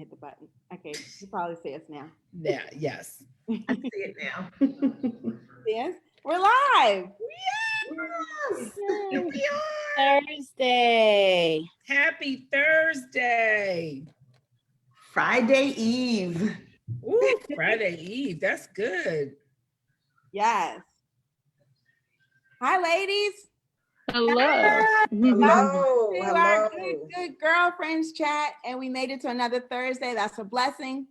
hit the button. Okay, you probably see us now. Yeah, yes. I see it now. Yes, we're live. Yes, here Yay. we are. Thursday. Happy Thursday. Friday Eve. Ooh, Friday Eve. That's good. Yes. Hi, ladies. Hello. Hello. To our Hello. good girlfriends chat, and we made it to another Thursday. That's a blessing.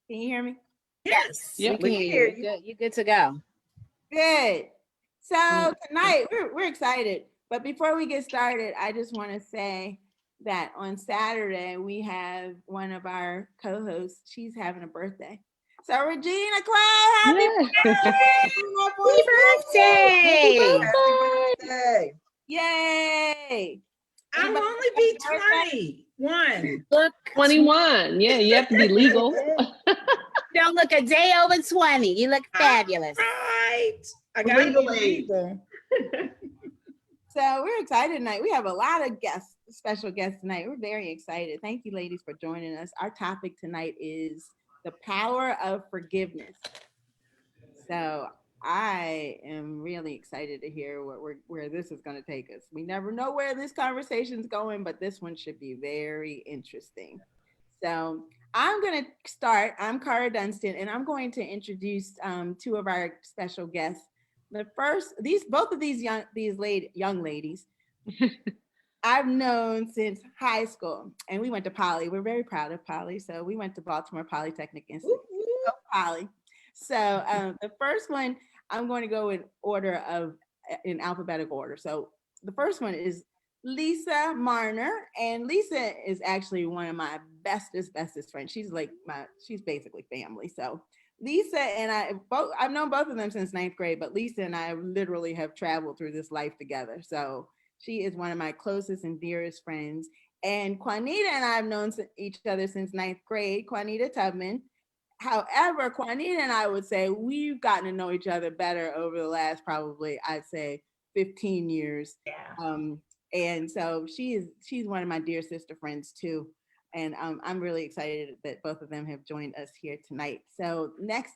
Can you hear me? Yes. We We can can hear hear you. you. Good. You good to go. Good. So Mm. tonight we're excited. But before we get started, I just want to say that on Saturday we have one of our co-hosts. She's having a birthday. So Regina Clay, happy birthday! My boy. Birthday. Happy birthday. Yay! I'll Anybody only have be a birthday? 21. Look, 21. Yeah, you have to be legal. don't look a day over 20. You look fabulous. Right. I got to Legal be age. legal. So we're excited tonight. We have a lot of guests, special guests tonight. We're very excited. Thank you, ladies, for joining us. Our topic tonight is the power of forgiveness. So I am really excited to hear where this is going to take us. We never know where this conversation is going, but this one should be very interesting. So I'm going to start. I'm Cara Dunstan, and I'm going to introduce two of our special guests. The first, both of these young ladies, I've known since high school, and we went to Poly. We're very proud of Poly, so we went to Baltimore Polytechnic Institute. Go Poly. So the first one, I'm going to go in alphabetical order. So the first one is Lisa Marner, and Lisa is actually one of my bestest friends. She's basically family. So Lisa and I've known both of them since ninth grade, but Lisa and I literally have traveled through this life together. So she is one of my closest and dearest friends. And Juanita and I have known each other since ninth grade, Juanita Tubman. However, Juanita and I would say we've gotten to know each other better over the last probably, I'd say, 15 years. Yeah. And so she's one of my dear sister friends too. And I'm really excited that both of them have joined us here tonight. So next,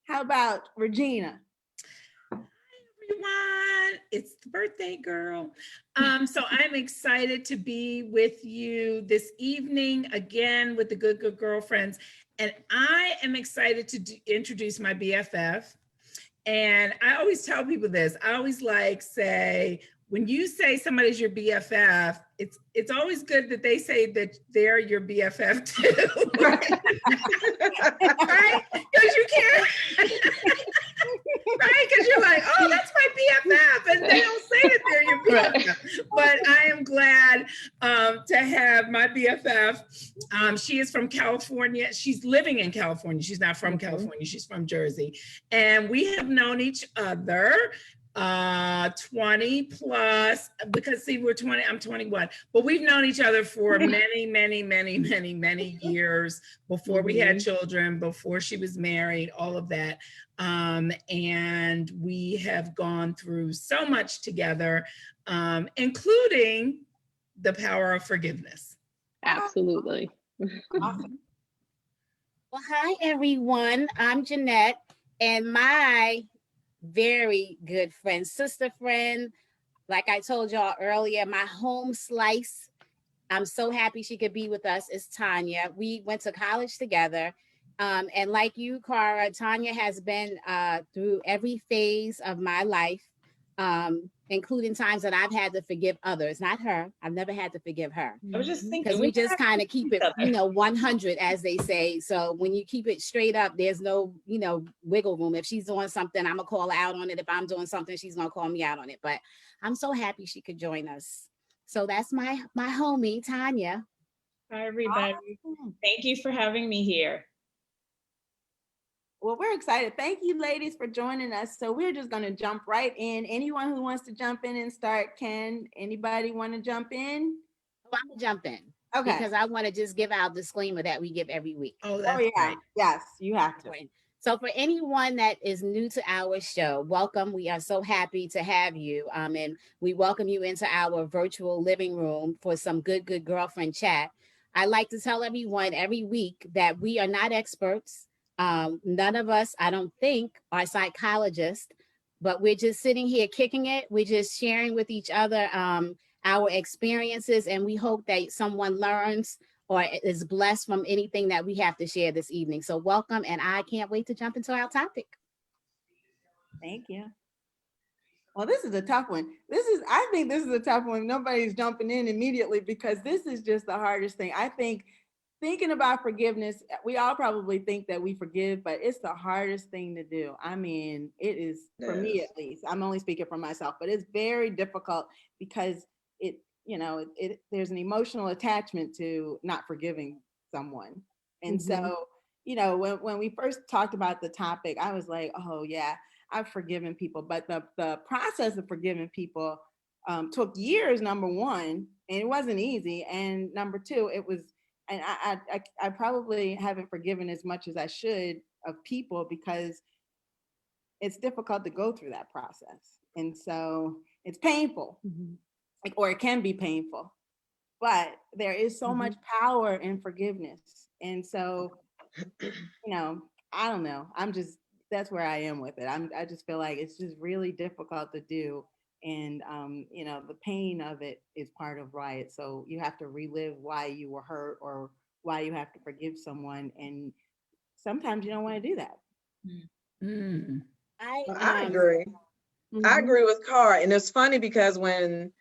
how about Regina? Everyone, it's the birthday girl. So I'm excited to be with you this evening again with the good girlfriends. And I am excited to introduce my BFF. And I always tell people this. I always say, when you say somebody's your BFF, it's always good that they say that they're your BFF too. Right? Because you can't. Right? Because you're like, oh, that's my BFF. And they don't say that they're your BFF. Right. But I am glad to have my BFF. She is from California. She's living in California. She's not from California. She's from Jersey. And we have known each other 20 plus, because see, we're 20, I'm 21, but we've known each other for many years before we had children, before she was married, all of that. And we have gone through so much together, including the power of forgiveness. Absolutely. Awesome. Well, hi, everyone. I'm Jeanette, and my very good friend, sister friend, like I told y'all earlier, my home slice. I'm so happy she could be with us, is Tanya. We went to college together. And like you, Cara, Tanya has been through every phase of my life, including times that I've had to forgive others, not her. I've never had to forgive her. I was just thinking, Because we just kind of keep it, 100, as they say. So when you keep it straight up, there's no, wiggle room. If she's doing something, I'm gonna call her out on it. If I'm doing something, she's gonna call me out on it. But I'm so happy she could join us. So that's my homie, Tanya. Hi, everybody. Awesome. Thank you for having me here. Well, we're excited. Thank you, ladies, for joining us. So we're just going to jump right in. Anyone who wants to jump in and start, can anybody want to jump in? Oh, I'm gonna jump in. Okay. Because I want to just give our disclaimer that we give every week. Oh, that's yeah. right. Yes, you have to. So for anyone that is new to our show, welcome. We are so happy to have you. And we welcome you into our virtual living room for some good girlfriend chat. I like to tell everyone every week that we are not experts. None of us, I don't think, are psychologists, but we're just sitting here kicking it. We're just sharing with each other our experiences, and we hope that someone learns or is blessed from anything that we have to share this evening. So welcome, and I can't wait to jump into our topic. Thank you. Well, this is a tough one. I think this is a tough one. Nobody's jumping in immediately because this is just the hardest thing. I think thinking about forgiveness, we all probably think that we forgive, but it's the hardest thing to do. I mean, it is, for me at least. I'm only speaking for myself, but it's very difficult because there's an emotional attachment to not forgiving someone. And so, when we first talked about the topic, I was like, oh yeah, I've forgiven people, but the process of forgiving people took years, number one, and it wasn't easy. And number two, it was, and I probably haven't forgiven as much as I should of people because it's difficult to go through that process. And so it's painful, or it can be painful, but there is so much power in forgiveness. And so, I don't know. That's where I am with it. I just feel like it's just really difficult to do. And, the pain of it is part of why it's so you have to relive why you were hurt or why you have to forgive someone. And sometimes you don't want to do that. I agree. I agree with Car. And it's funny because when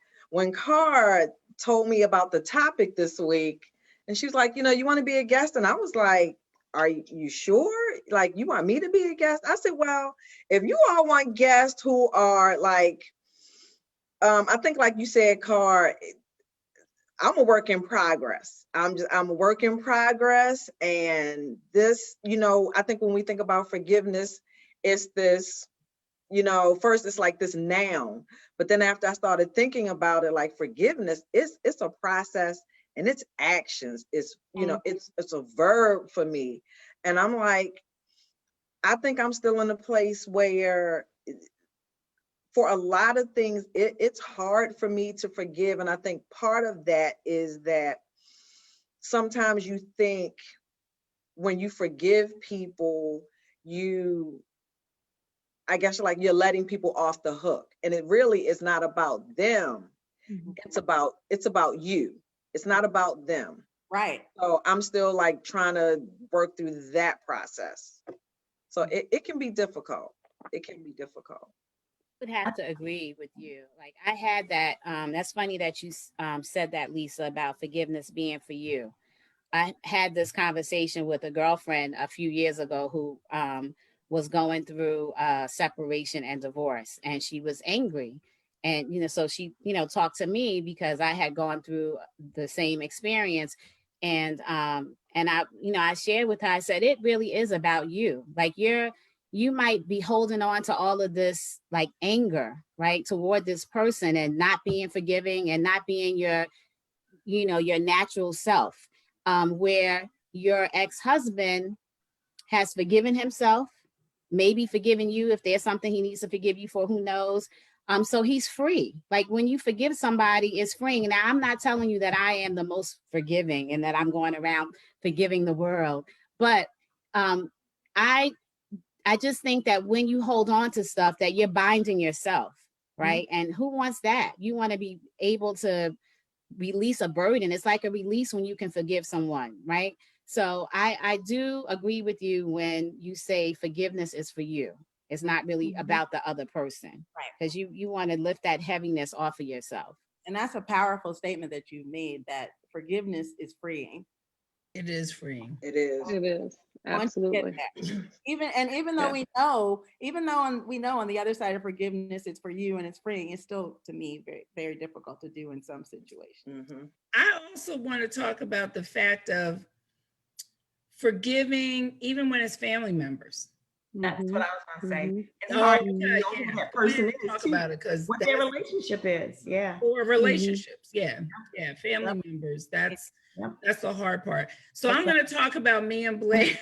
Car told me about the topic this week, and she was like, you want to be a guest? And I was like, are you sure? Like, you want me to be a guest? I said, well, if you all want guests who are like, I think like you said, Car, I'm a work in progress. I'm a work in progress. And this, I think when we think about forgiveness, it's this, first it's like this noun, but then after I started thinking about it, like forgiveness, it's a process and it's actions. It's, it's a verb for me. And I'm like, I think I'm still in a place where for a lot of things, it's hard for me to forgive. And I think part of that is that sometimes you think when you forgive people, I guess like you're letting people off the hook. And it really is not about them. It's about you. It's not about them. Right. So I'm still like trying to work through that process. So it can be difficult. It can be difficult. Would have to agree with you. Like I had that. That's funny that you said that, Lisa, about forgiveness being for you. I had this conversation with a girlfriend a few years ago who was going through separation and divorce, and she was angry. And so she talked to me because I had gone through the same experience, and I shared with her. I said it really is about you. Like you might be holding on to all of this like anger, right, toward this person and not being forgiving and not being your natural self, where your ex-husband has forgiven himself, maybe forgiven you if there's something he needs to forgive you for, who knows? So he's free. Like when you forgive somebody, it's freeing. Now, I'm not telling you that I am the most forgiving and that I'm going around forgiving the world, but I just think that when you hold on to stuff that you're binding yourself, right? And who wants that? You want to be able to release a burden. It's like a release when you can forgive someone, right? So I do agree with you when you say forgiveness is for you. It's not really about the other person, right? Because you want to lift that heaviness off of yourself. And that's a powerful statement that you made, that forgiveness is freeing. It is freeing. It is. It is. Absolutely. Even though we know on the other side of forgiveness, it's for you and it's freeing, it's still, to me, very, very difficult to do in some situations. I also want to talk about the fact of forgiving, even when it's family members. That's what I was going to say. It's Oh, hard to yeah, know who that person is. Talk too. about it because What their relationship is. Yeah. or relationships. Yeah, family members. That's the hard part. So I'm going to talk about me and Blair.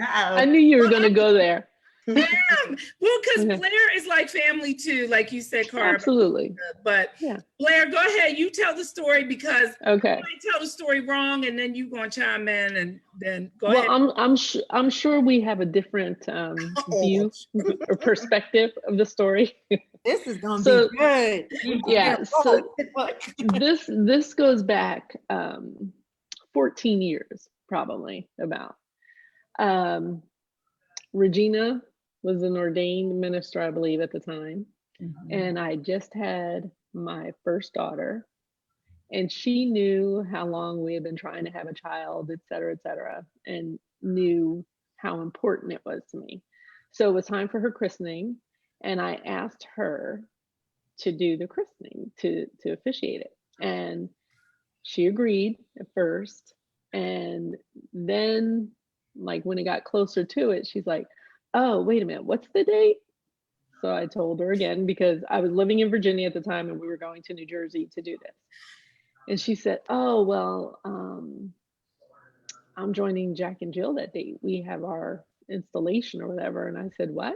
I knew you were going to go there. Damn. Well, because Okay. Blair is like family too, like you said, Cara. Absolutely. But Yeah. Blair, go ahead. You tell the story because Okay. I might tell the story wrong, and then you gonna chime in, and then go Well, ahead. I'm sure we have a different view or perspective of the story. This is gonna So, be good. yeah. So this goes back 14 years, probably about. Regina was an ordained minister, I believe, at the time, and I just had my first daughter. And she knew how long we had been trying to have a child, et cetera, and knew how important it was to me. So it was time for her christening. And I asked her to do the christening, to officiate it. And she agreed at first. And then, like, when it got closer to it, she's like, oh, wait a minute, what's the date? So I told her again, because I was living in Virginia at the time and we were going to New Jersey to do this. And she said, oh, well, I'm joining Jack and Jill that date. We have our installation or whatever. And I said, what?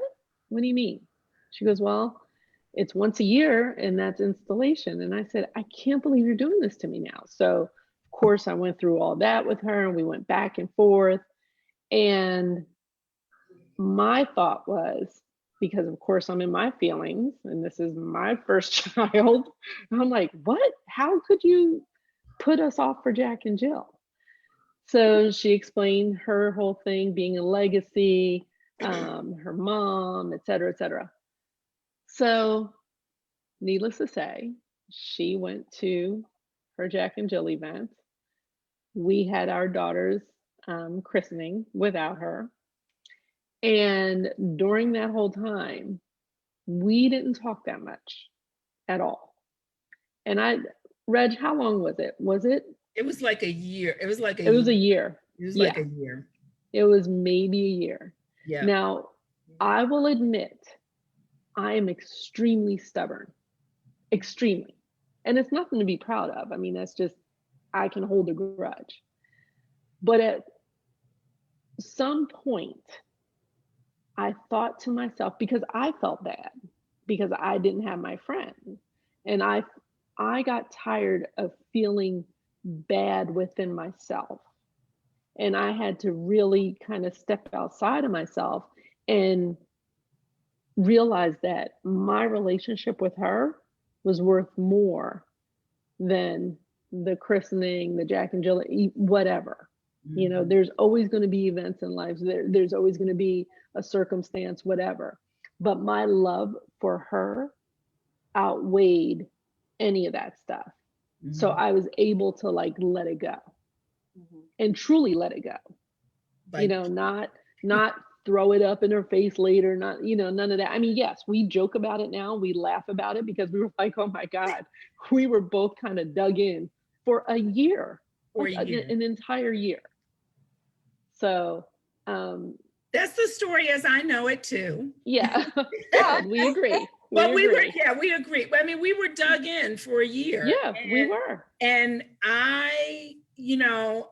What do you mean? She goes, well, it's once a year and that's installation. And I said, I can't believe you're doing this to me now. So of course I went through all that with her and we went back and forth. And my thought was, because of course I'm in my feelings and this is my first child. I'm like, what? How could you put us off for Jack and Jill? So she explained her whole thing being a legacy, her mom, et cetera, et cetera. So needless to say, she went to her Jack and Jill event. We had our daughter's christening without her. And during that whole time, we didn't talk that much at all. And Reg, how long was it? It was like a year. It was like a It was a year. It was like a year. It was maybe a year. Yeah. Now, I will admit, I am extremely stubborn, extremely. And it's nothing to be proud of. I mean, that's just, I can hold a grudge. But at some point, I thought to myself, because I felt bad, because I didn't have my friend. And I got tired of feeling bad within myself. And I had to really kind of step outside of myself and realize that my relationship with her was worth more than the christening, the Jack and Jill, whatever. You know, there's always going to be events in life. There's always going to be a circumstance, whatever. But my love for her outweighed any of that stuff. So I was able to like let it go and truly let it go. Like, you know, not throw it up in her face later, not, you know, none of that. I mean, yes, we joke about it now. We laugh about it because we were like, oh my God, we were both kind of dug in for a year, an entire year. So that's the story as I know it too. Yeah, yeah, we agree. We agree. I mean, we were dug in for a year. Yeah, we were. And I, you know,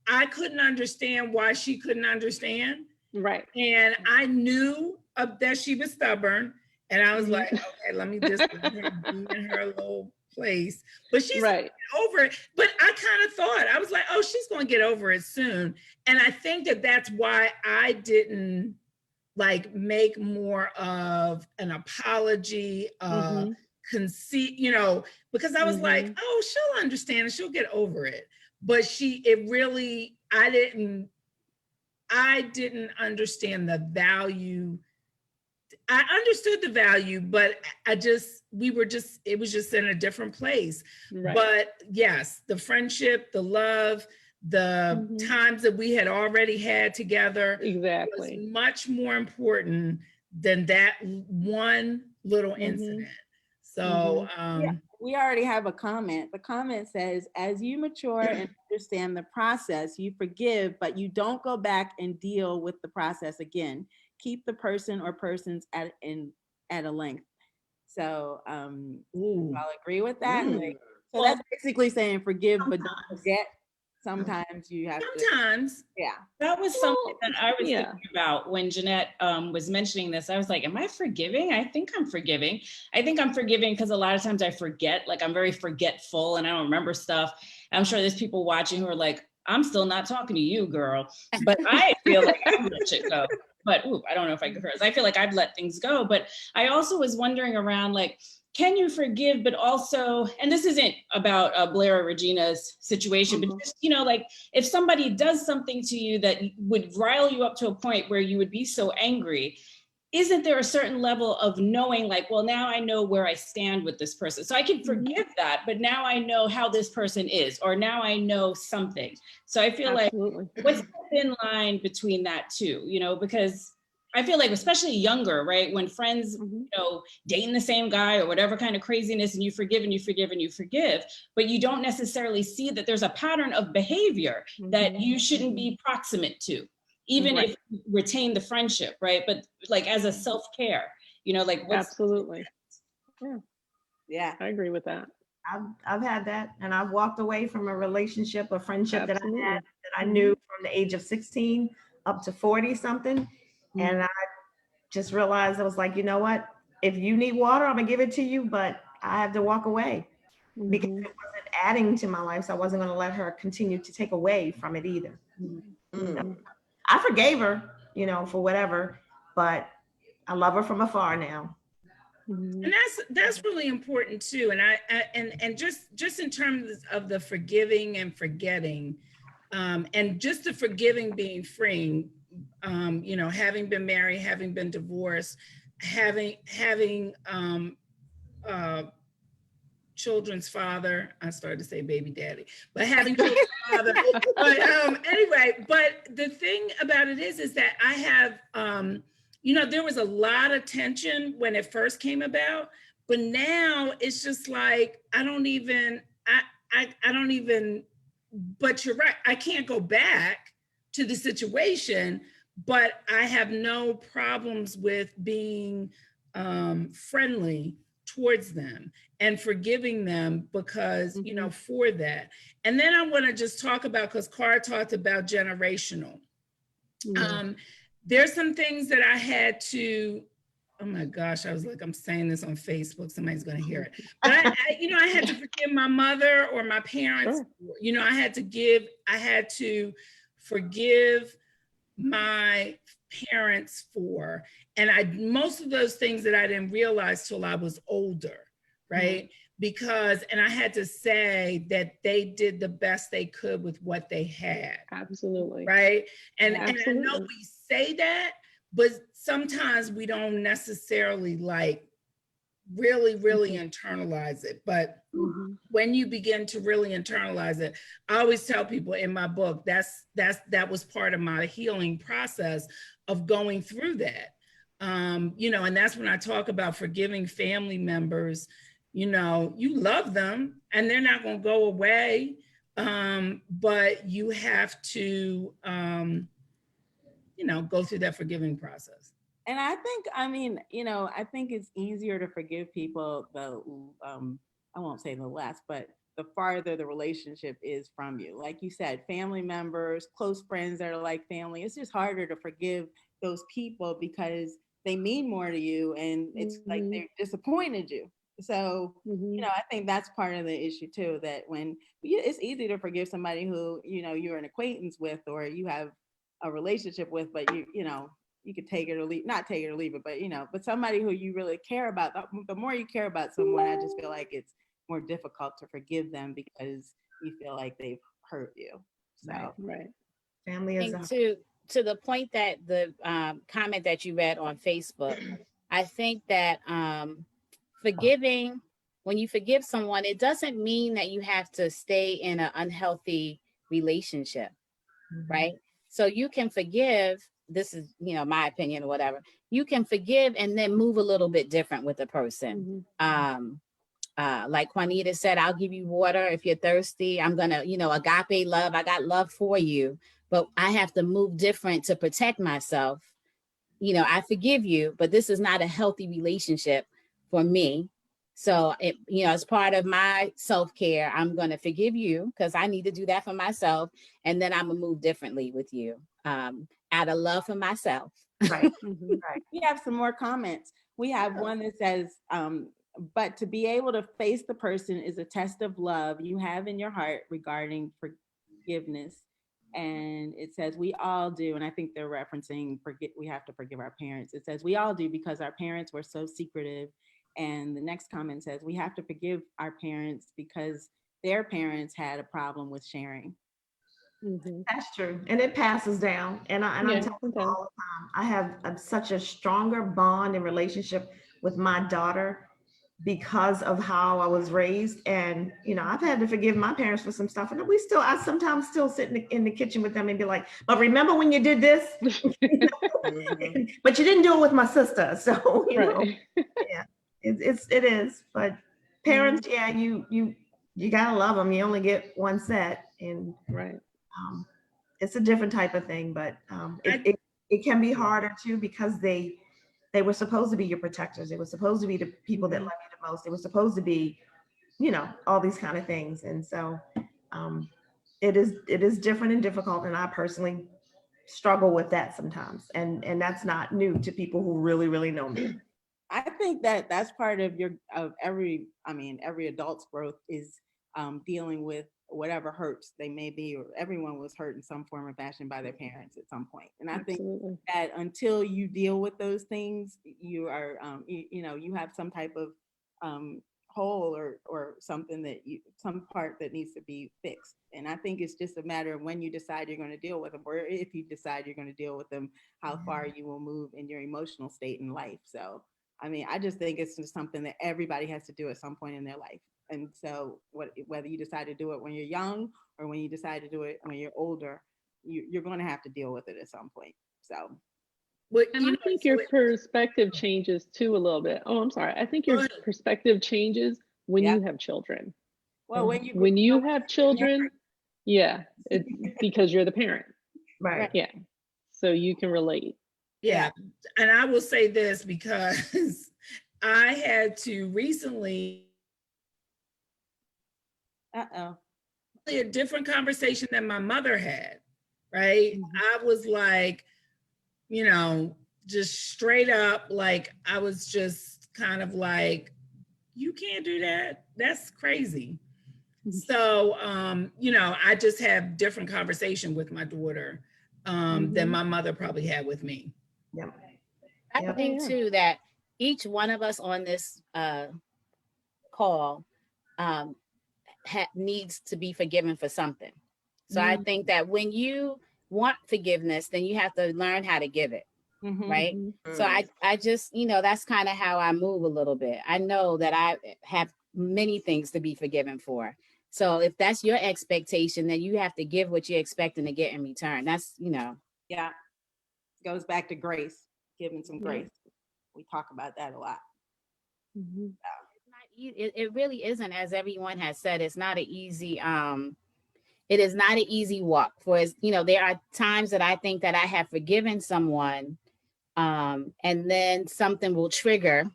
I couldn't understand why she couldn't understand. Right. And I knew that she was stubborn. And I was like, okay, let me just be in her little place. But she's over it. But I kind of thought, I was like, oh, she's going to get over it soon. And I think that that's why I didn't like make more of an apology, conceit, you know, because I was like, oh, she'll understand and she'll get over it. But I didn't understand the value. I understood the value, but it was just in a different place. Right. But yes, the friendship, the love, the times that we had already had together was much more important than that one little incident. So we already have a comment. The comment says, as you mature and understand the process, you forgive, but you don't go back and deal with the process again. Keep the person or persons at a length. So I'll agree with that. So that's basically saying forgive, but don't forget. sometimes you have to, Sometimes. yeah. That was something that I was yeah. thinking about when Jeanette was mentioning this. I was like, am I forgiving? I think I'm forgiving. I think I'm forgiving because a lot of times I forget, like I'm very forgetful and I don't remember stuff. I'm sure there's people watching who are like, I'm still not talking to you, girl. But I feel like I've let shit go. But I don't know if I could curse. I feel like I've let things go. But I also was wondering around like, can you forgive, but also, and this isn't about Blair or Regina's situation, but just, you know, like if somebody does something to you that would rile you up to a point where you would be so angry, isn't there a certain level of knowing like, well, now I know where I stand with this person. So I can forgive that, but now I know how this person is, or now I know something. So I feel Absolutely. like what's the thin line between that two, you know, because I feel like especially younger, right? When friends, you know, dating the same guy or whatever kind of craziness, and you forgive and you forgive and you forgive, but you don't necessarily see that there's a pattern of behavior that you shouldn't be proximate to, even if you retain the friendship, right? But like as a self-care, you know, like what's Absolutely. Yeah, Yeah. I agree with that. I've had that, and I've walked away from a relationship, a friendship that I Absolutely. had that I knew from the age of 16 up to 40 something. And I just realized I was like, you know what? If you need water, I'm gonna give it to you, but I have to walk away because it wasn't adding to my life. So I wasn't gonna let her continue to take away from it either. So I forgave her, you know, for whatever, but I love her from afar now. And that's really important too. And and just in terms of the forgiving and forgetting, and just the forgiving being freeing, you know, having been married, having been divorced, having children's father. I started to say baby daddy, but having children's father. But anyway, but the thing about it is that I have, you know, there was a lot of tension when it first came about, but now it's just like I don't even. But you're right. I can't go back to the situation, but I have no problems with being friendly towards them and forgiving them because, you know, for that. And then I want to just talk about, because Cara talked about generational. There's some things that I had to, oh my gosh, I was like, I'm saying this on Facebook, somebody's going to hear it. But you know, I had to forgive my mother or my parents. You know, I had to forgive my parents for, and most of those things that I didn't realize till I was older, right? Because, and I had to say that they did the best they could with what they had. Absolutely. Right. And I Absolutely. know we say that, but sometimes we don't necessarily like really internalize it. But when you begin to really internalize it, I always tell people in my book, that was part of my healing process of going through that. You know, and that's when I talk about forgiving family members. You know, you love them and they're not going to go away. But you have to, you know, go through that forgiving process. And I think, I mean, you know, I think it's easier to forgive people I won't say the less, but the farther the relationship is from you. Like you said, family members, close friends that are like family, it's just harder to forgive those people because they mean more to you and it's like they disappointed you. So, you know, I think that's part of the issue too, that when it's easy to forgive somebody who, you know, you're an acquaintance with or you have a relationship with, but you know, you could take it or leave, not take it or leave it, but you know, but somebody who you really care about, the more you care about someone, I just feel like it's more difficult to forgive them because you feel like they've hurt you. So, right. Family is to the point that the comment that you read on Facebook, I think that forgiving, when you forgive someone, it doesn't mean that you have to stay in an unhealthy relationship, right? So you can forgive, this is, you know, my opinion or whatever, you can forgive and then move a little bit different with the person. Like Juanita said, I'll give you water if you're thirsty. I'm gonna, you know, agape love, I got love for you, but I have to move different to protect myself. You know, I forgive you, but this is not a healthy relationship for me. So it, as part of my self-care, I'm going to forgive you because I need to do that for myself. And then I'm gonna move differently with you, out of love for myself. Right. Mhm. Right. We have some more comments. We have one that says, but to be able to face the person is a test of love you have in your heart regarding forgiveness. And it says, we all do. And I think they're referencing, we have to forgive our parents. It says, we all do because our parents were so secretive. And the next comment says, we have to forgive our parents because their parents had a problem with sharing. Mhm. That's true. And it passes down. And I'm Yeah, telling it you does. all the time, I have such a stronger bond and relationship with my daughter because of how I was raised. And, I've had to forgive my parents for some stuff. And I sometimes still sit in the kitchen with them and be like, but remember when you did this? Mhm. But you didn't do it with my sister. So, Right. yeah, it is. But parents, yeah, you gotta love them. You only get one set. And Right. it's a different type of thing, but it can be harder too because they were supposed to be your protectors. They were supposed to be the people that Mhm. love you the most. They were supposed to be, all these kind of things. And so it is different and difficult. And I personally struggle with that sometimes. And that's not new to people who really, really know me. I think that that's part of every adult's growth is dealing with whatever hurts they may be, or everyone was hurt in some form or fashion by their parents at some point. And I think Absolutely. that until you deal with those things, you are, you have some type of hole or something some part that needs to be fixed. And I think it's just a matter of when you decide you're going to deal with them, or if you decide you're going to deal with them, how far you will move in your emotional state in life. So I just think it's just something that everybody has to do at some point in their life. And so whether you decide to do it when you're young or when you decide to do it when you're older, you're going to have to deal with it at some point. So, And I think your perspective changes too a little bit. Oh, I'm sorry. I think your perspective changes when yeah. you have children. Well, When you have children, yeah, it's because you're the parent. Right. Yeah. So you can relate. Yeah. And I will say this because I had to recently a different conversation than my mother had, right? I was like, just straight up, like, I was just kind of like, you can't do that. That's crazy. So, I just have different conversation with my daughter than my mother probably had with me. Yeah. I think too that each one of us on this call needs to be forgiven for something. So I think that when you want forgiveness, then you have to learn how to give it. Right. So I just, that's kind of how I move a little bit. I know that I have many things to be forgiven for. So if that's your expectation, then you have to give what you're expecting to get in return. That's, Yeah. It goes back to grace, giving some grace. We talk about that a lot. It really isn't, as everyone has said, it's not an easy, it is not an easy walk for us. There are times that I think that I have forgiven someone, and then something will trigger,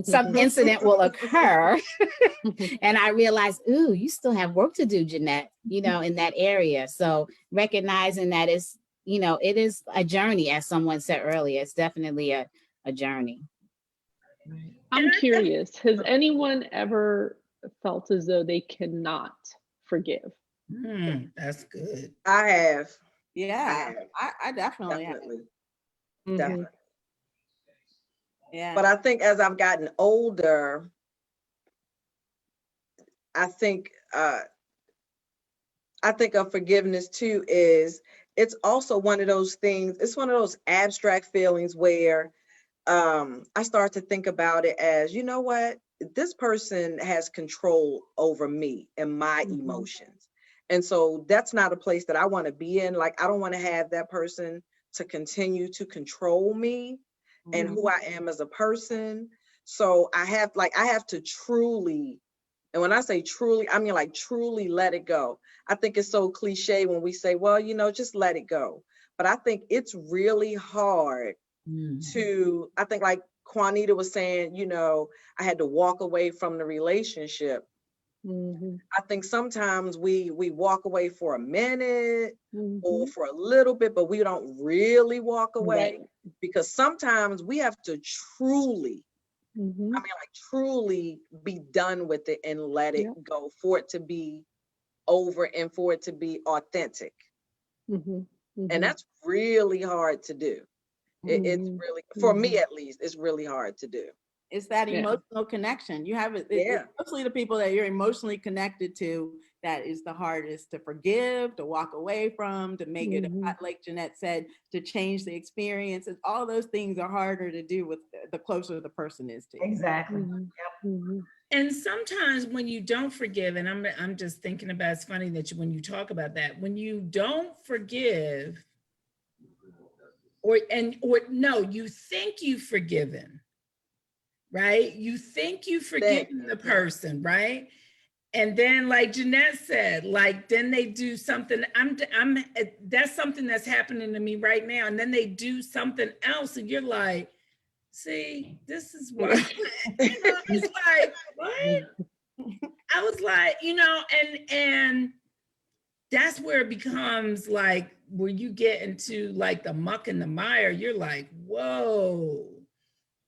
some incident will occur, and I realize, ooh, you still have work to do, Jeanette, in that area. So recognizing that it is a journey, as someone said earlier. It's definitely a journey. I'm curious, has anyone ever felt as though they cannot forgive? That's good. I have. Yeah, I definitely have. Definitely. Yeah. But I think as I've gotten older, I think of forgiveness too is it's also one of those things, it's one of those abstract feelings where I start to think about it as, you know what, this person has control over me and my emotions. And so that's not a place that I want to be in. Like, I don't want to have that person to continue to control me and who I am as a person. So I have to truly, and when I say truly, I mean like truly let it go. I think it's so cliche when we say, well, just let it go. But I think it's really hard to, I think like Juanita was saying, you know, I had to walk away from the relationship. I think sometimes we walk away for a minute or for a little bit, but we don't really walk away, because sometimes we have to truly, I mean, like truly be done with it and let it go for it to be over and for it to be authentic. And that's really hard to do. It's really, for me at least, it's really hard to do. It's that emotional connection. You have it, it's mostly the people that you're emotionally connected to that is the hardest to forgive, to walk away from, to make it, like Jeanette said, to change the experience. And all those things are harder to do with the closer the person is to you. Exactly. And sometimes when you don't forgive, and I'm just thinking about, it's funny that when you talk about that, when you don't forgive, or no, you think you've forgiven, right? You think you've forgiven the person, right? And then, like Jeanette said, like then they do something. That's something that's happening to me right now. And then they do something else, and you're like, see, this is why. You know, it's like, what? I was like, you know, and that's where it becomes like, where you get into like the muck and the mire, you're like, whoa.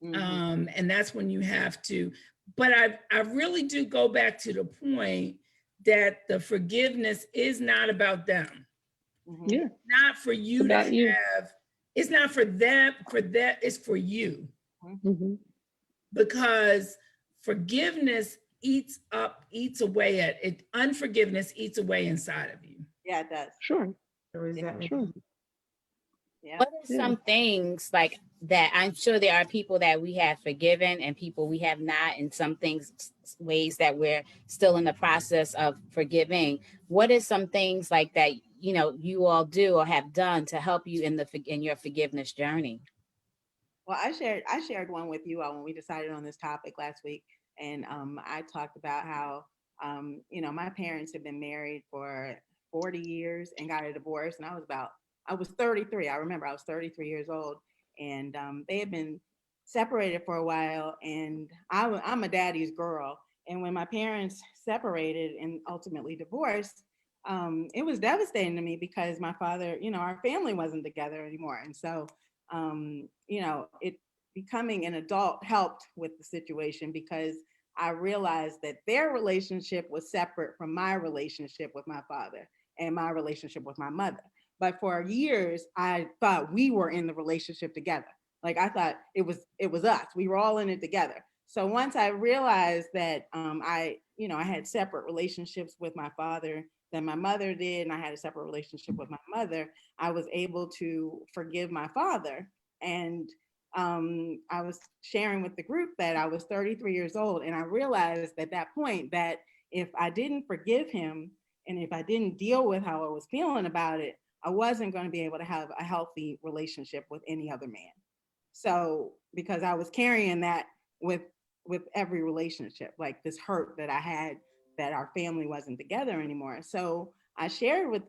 And that's when you have to, but I really do go back to the point that the forgiveness is not about them. It's not for you to have, it's not for them, it's for you. Because forgiveness eats away at it. Unforgiveness eats away inside of you. Yeah, it does. Sure. Yeah. What are some things like that? I'm sure there are people that we have forgiven and people we have not, and some things, ways that we're still in the process of forgiving. What is some things like that, you know, you all do or have done to help you in your forgiveness journey? Well, I shared one with you all when we decided on this topic last week, and I talked about how you know, my parents had been married for 40 years and got a divorce, and I was 33. I remember I was 33 years old, and they had been separated for a while, and I'm a daddy's girl, and when my parents separated and ultimately divorced, it was devastating to me because my father, you know, our family wasn't together anymore, and so you know, it becoming an adult helped with the situation because I realized that their relationship was separate from my relationship with my father and my relationship with my mother. But for years, I thought we were in the relationship together. Like I thought it was us. We were all in it together. So once I realized that I had separate relationships with my father than my mother did, and I had a separate relationship with my mother, I was able to forgive my father. And I was sharing with the group that I was 33 years old, and I realized at that point that if I didn't forgive him, and if I didn't deal with how I was feeling about it, I wasn't going to be able to have a healthy relationship with any other man. So because I was carrying that with every relationship, like this hurt that I had that our family wasn't together anymore. So I shared with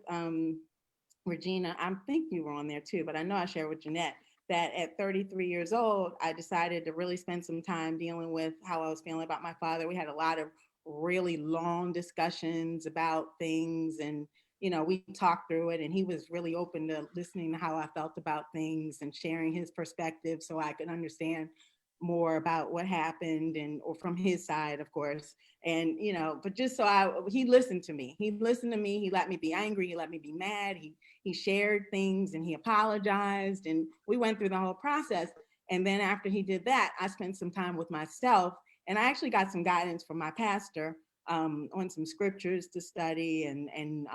Regina, I think you were on there too, but I know I shared with Jeanette that at 33 years old, I decided to really spend some time dealing with how I was feeling about my father. We had a lot of really long discussions about things, and you know, we talked through it, and he was really open to listening to how I felt about things and sharing his perspective so I could understand more about what happened, and or from his side, of course. And you know, but just so he listened to me. He listened to me. He let me be angry. He let me be mad. He shared things and he apologized, and we went through the whole process. And then after he did that, I spent some time with myself, and I actually got some guidance from my pastor on some scriptures to study, and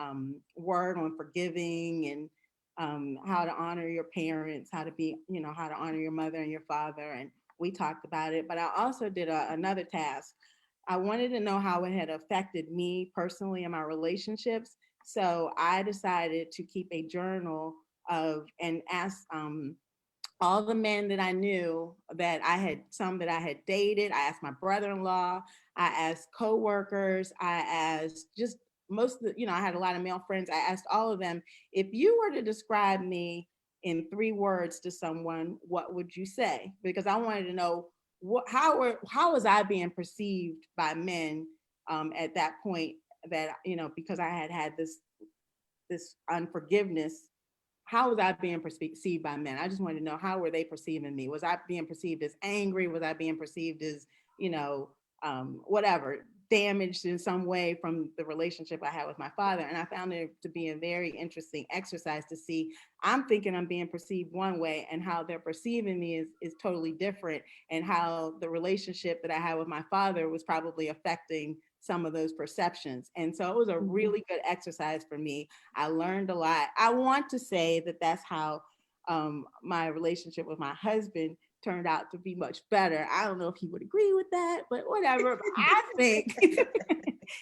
word on forgiving, and how to honor your parents, how to be, you know, how to honor your mother and your father. And we talked about it, but I also did another task. I wanted to know how it had affected me personally in my relationships. So I decided to keep a journal and ask all the men that I knew, that I had, some that I had dated. I asked my brother-in-law, I asked coworkers, I asked just most of the, you know, I had a lot of male friends. I asked all of them, if you were to describe me in 3 words to someone, what would you say? Because I wanted to know how was I being perceived by men at that point, that, because I had this unforgiveness. How was I being perceived by men? I just wanted to know, how were they perceiving me? Was I being perceived as angry? Was I being perceived as, whatever, damaged in some way from the relationship I had with my father? And I found it to be a very interesting exercise to see, I'm thinking I'm being perceived one way, and how they're perceiving me is totally different, and how the relationship that I had with my father was probably affecting some of those perceptions. And so it was a really good exercise for me. I learned a lot. I want to say that that's how my relationship with my husband turned out to be much better. I don't know if he would agree with that, but whatever. But I think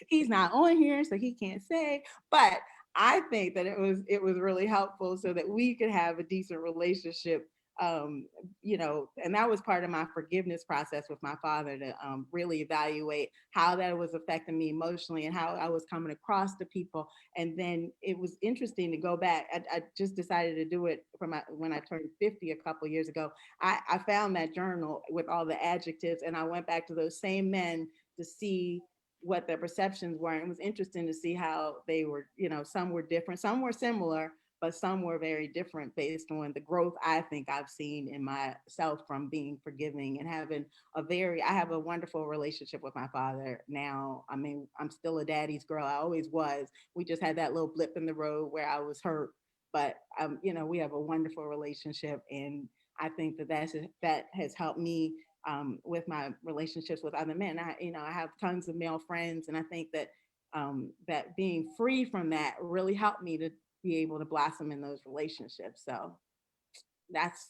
he's not on here, so he can't say, but I think that it was really helpful so that we could have a decent relationship. And that was part of my forgiveness process with my father, to really evaluate how that was affecting me emotionally and how I was coming across to people. And then it was interesting to go back. I just decided to do it when I turned 50 a couple years ago. I found that journal with all the adjectives, and I went back to those same men to see what their perceptions were. And it was interesting to see how they were, some were different, some were similar, but some were very different based on the growth I think I've seen in myself from being forgiving and having I have a wonderful relationship with my father now. I mean, I'm still a daddy's girl. I always was. We just had that little blip in the road where I was hurt, but we have a wonderful relationship. And I think that has helped me with my relationships with other men. I have tons of male friends, and I think that that being free from that really helped me to be able to blossom in those relationships. So that's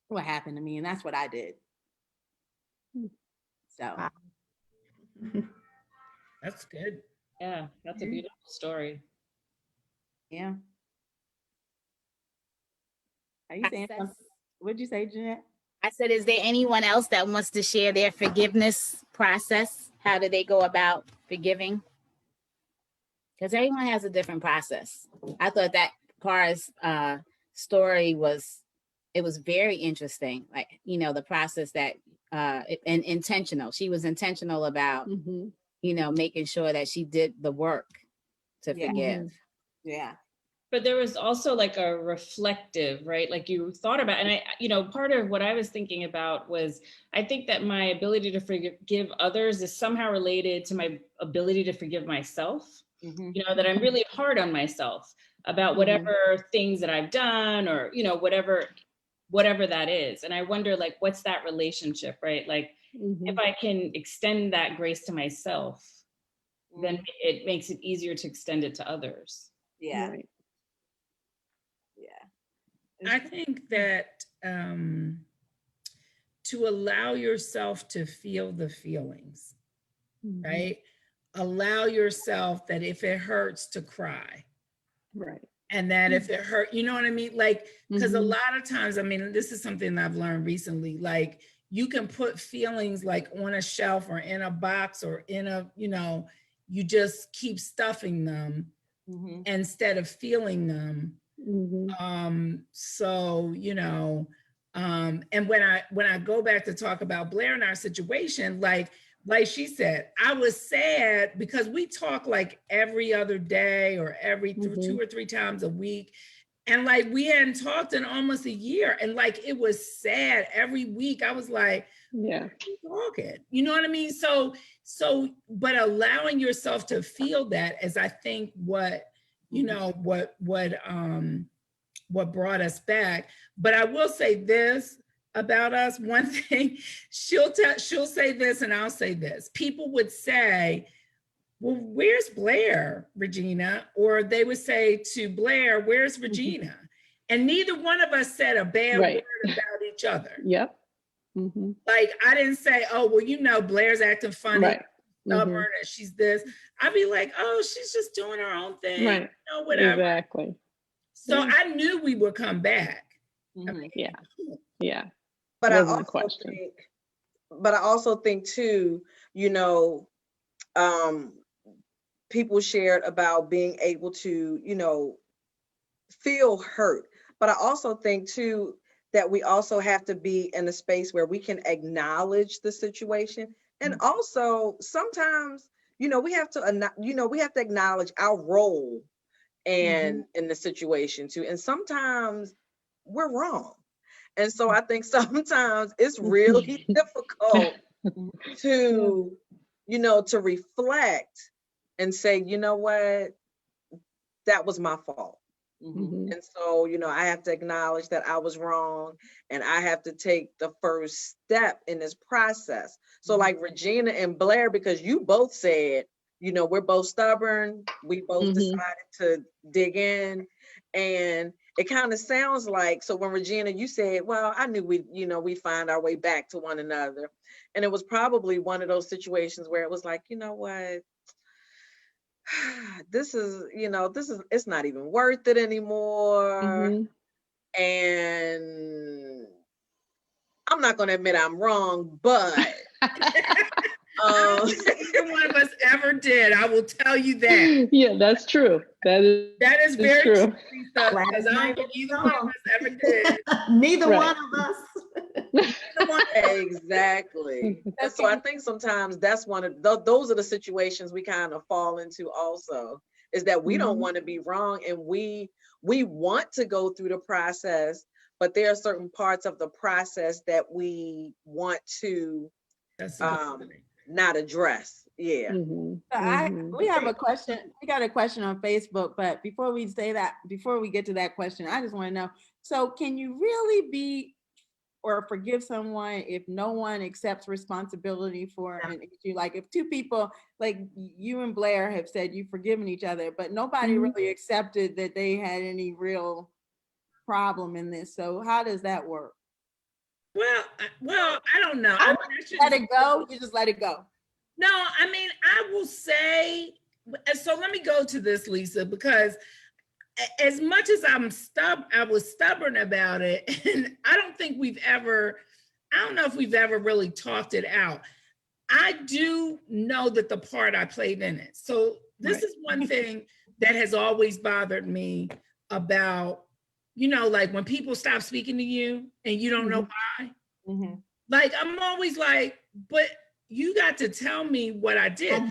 what happened to me, and that's what I did. So That's good. Yeah, that's a beautiful story. yeah. Are you saying something? What'd you say, Jeanette? I said, is there anyone else that wants to share their forgiveness process? How do they go about forgiving? Because everyone has a different process. I thought that Car's story was very interesting. Like, the process that and intentional. She was intentional about, making sure that she did the work to forgive. Yeah. But there was also like a reflective, right? Like you thought about, and part of what I was thinking about was, I think that my ability to forgive others is somehow related to my ability to forgive myself. That I'm really hard on myself about whatever things that I've done, or, whatever that is. And I wonder, like, what's that relationship, right? Like, if I can extend that grace to myself, then it makes it easier to extend it to others. Yeah. Right. Yeah. I think that to allow yourself to feel the feelings, right? Allow yourself that if it hurts to cry. Right. And that if it hurt, you know what I mean? Like, because a lot of times, I mean, this is something I've learned recently, like you can put feelings like on a shelf or in a box or in a, you just keep stuffing them instead of feeling them. So, and when I go back to talk about Blair and our situation, like she said, I was sad because we talk like every other day or every 2 or 3 times a week. And like, we hadn't talked in almost a year. And like, it was sad every week. I was like, yeah, talking, you know what I mean? So, but allowing yourself to feel that is, I think, what brought us back. But I will say this about us. One thing, she'll say this and I'll say this. People would say, well, where's Blair, Regina? Or they would say to Blair, where's Regina? And neither one of us said a bad word about each other. Yep. Like, I didn't say, oh, well, Blair's acting funny, stubborn, and she's this. I'd be like, oh, she's just doing her own thing, right? Whatever. Exactly. So I knew we would come back. I mean, yeah. But I also think too, people shared about being able to, feel hurt. But I also think too that we also have to be in a space where we can acknowledge the situation. And also sometimes, we have to, we have to acknowledge our role and in the situation too. And sometimes we're wrong. And so I think sometimes it's really difficult to, to reflect and say, you know what, that was my fault. And so, I have to acknowledge that I was wrong, and I have to take the first step in this process. So like Regina and Blair, because you both said, we're both stubborn, we both decided to dig in, and it kind of sounds like, so when Regina, you said, well, I knew we'd find our way back to one another. And it was probably one of those situations where it was like, you know what, this is, it's not even worth it anymore. And I'm not going to admit I'm wrong, but Neither one of us ever did. I will tell you that. Yeah, that's true. That is very true. true. Because I don't think either one of us ever did. Neither Right. one of us. Exactly. And so I think sometimes that's one of those are the situations we kind of fall into also, is that we don't want to be wrong, and we want to go through the process, but there are certain parts of the process that we want to That's not address. Yeah. So we have a question. We got a question on Facebook, but before we get to that question, I just want to know, so can you really be or forgive someone if no one accepts responsibility for an issue? Like if two people, like you and Blair, have said you've forgiven each other, but nobody really accepted that they had any real problem in this. So how does that work? Well, I don't know. I let it go. You just let it go. No, I mean, I will say, so let me go to this, Lisa, because as much as I was stubborn about it, and I don't know if we've ever really talked it out. I do know that the part I played in it. So this is one thing that has always bothered me about, like when people stop speaking to you and you don't know why. Like, I'm always like, but you got to tell me what I did.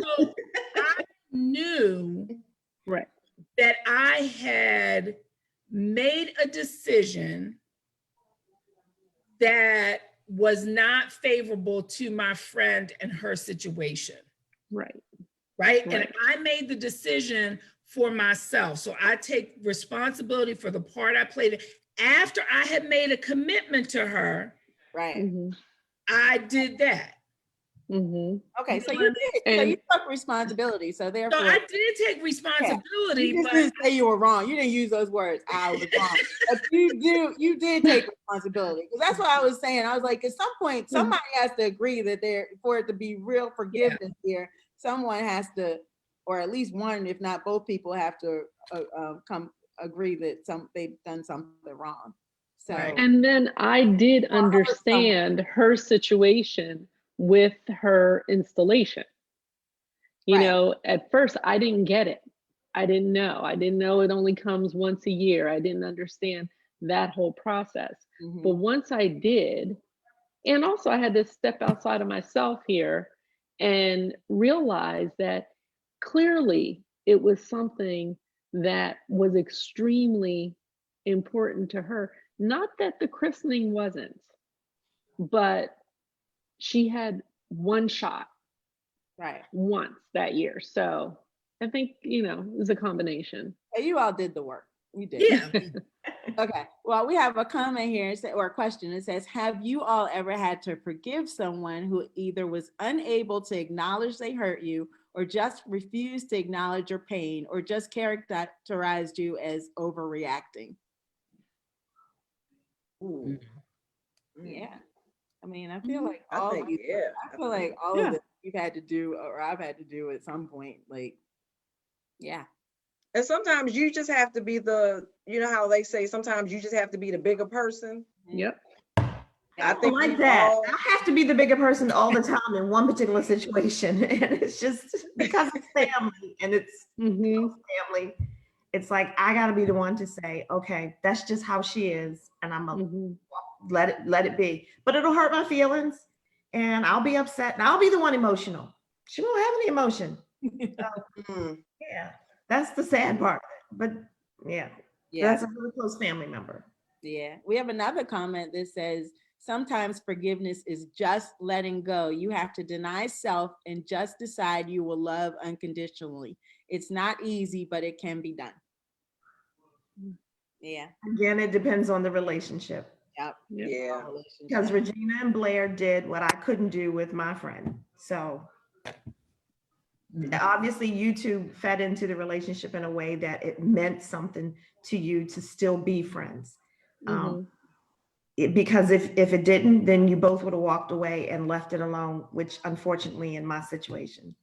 So I knew that I had made a decision that was not favorable to my friend and her situation. Right. And I made the decision for myself. So I take responsibility for the part I played. After I had made a commitment to her, I did that. Okay, so you did. So you took responsibility. So therefore, I did take responsibility. You but didn't say you were wrong. You didn't use those words. I was wrong. But you did take responsibility, because that's what I was saying. I was like, at some point, somebody has to agree that for it to be real forgiveness here, someone has to, or at least one, if not both people, have to agree that they've done something wrong. So and then I did understand her situation with her installation. You know, at first I didn't get it. I didn't know it only comes once a year. I didn't understand that whole process. But once I did, and also I had to step outside of myself here and realize that clearly it was something that was extremely important to her. Not that the christening wasn't, but she had one shot once that year. So I think, it was a combination. You all did the work. You did. Yeah. Okay. Well, we have a comment here, or a question. It says, have you all ever had to forgive someone who either was unable to acknowledge they hurt you, or just refused to acknowledge your pain, or just characterized you as overreacting? Yeah. I mean, I feel like all of it you've had to do, or I've had to do at some point. Like, yeah. And sometimes you just have to be how they say, sometimes you just have to be the bigger person. Yep. I think like that. I have to be the bigger person all the time in one particular situation. And it's just because it's family, and it's family. it's like I got to be the one to say, okay, that's just how she is, and I'm gonna Mhm. let it be. But it'll hurt my feelings, and I'll be upset, and I'll be the one emotional. She won't have any emotion. Mm. Yeah, that's the sad part. But yeah, Yeah. that's a really close family member. Yeah. We have another comment that says, sometimes forgiveness is just letting go. You have to deny self and just decide you will love unconditionally. It's not easy, but it can be done. Yeah. Again, it depends on the relationship. Yep. Yeah. Because Regina and Blair did what I couldn't do with my friend. So obviously you two fed into the relationship in a way that it meant something to you to still be friends. Mhm. Because if it didn't, then you both would have walked away and left it alone, which unfortunately in my situation,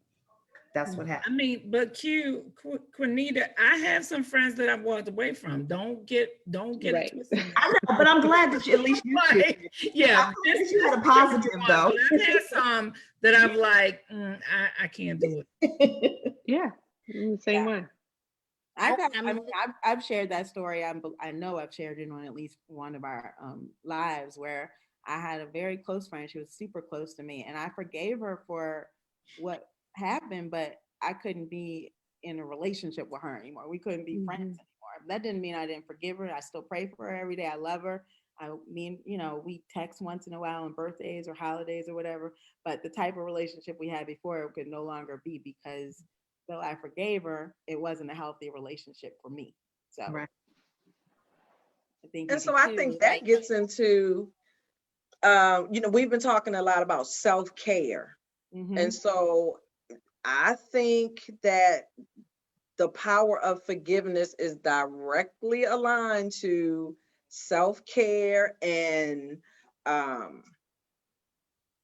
that's what I happened. mean, but Quinita, I have some friends that I've walked away from. Don't get it Right. twisted. I know, but I'm glad that you, at least you two. Like, yeah, I'm glad that you had a positive though. But I've had some that I'm like, I can't do it. Yeah. In the same way. I've shared that story. I know I've shared it on at least one of our lives where I had a very close friend. She was super close to me, and I forgave her for what happened, but I couldn't be in a relationship with her anymore. We couldn't be friends anymore. That didn't mean I didn't forgive her. I still pray for her every day. I love her. I mean, we text once in a while on birthdays or holidays or whatever, but the type of relationship we had before could no longer be, because though I forgave her, it wasn't a healthy relationship for me. So Right. I think And so I think that gets into, we've been talking a lot about self-care. And so I think that the power of forgiveness is directly aligned to self-care and,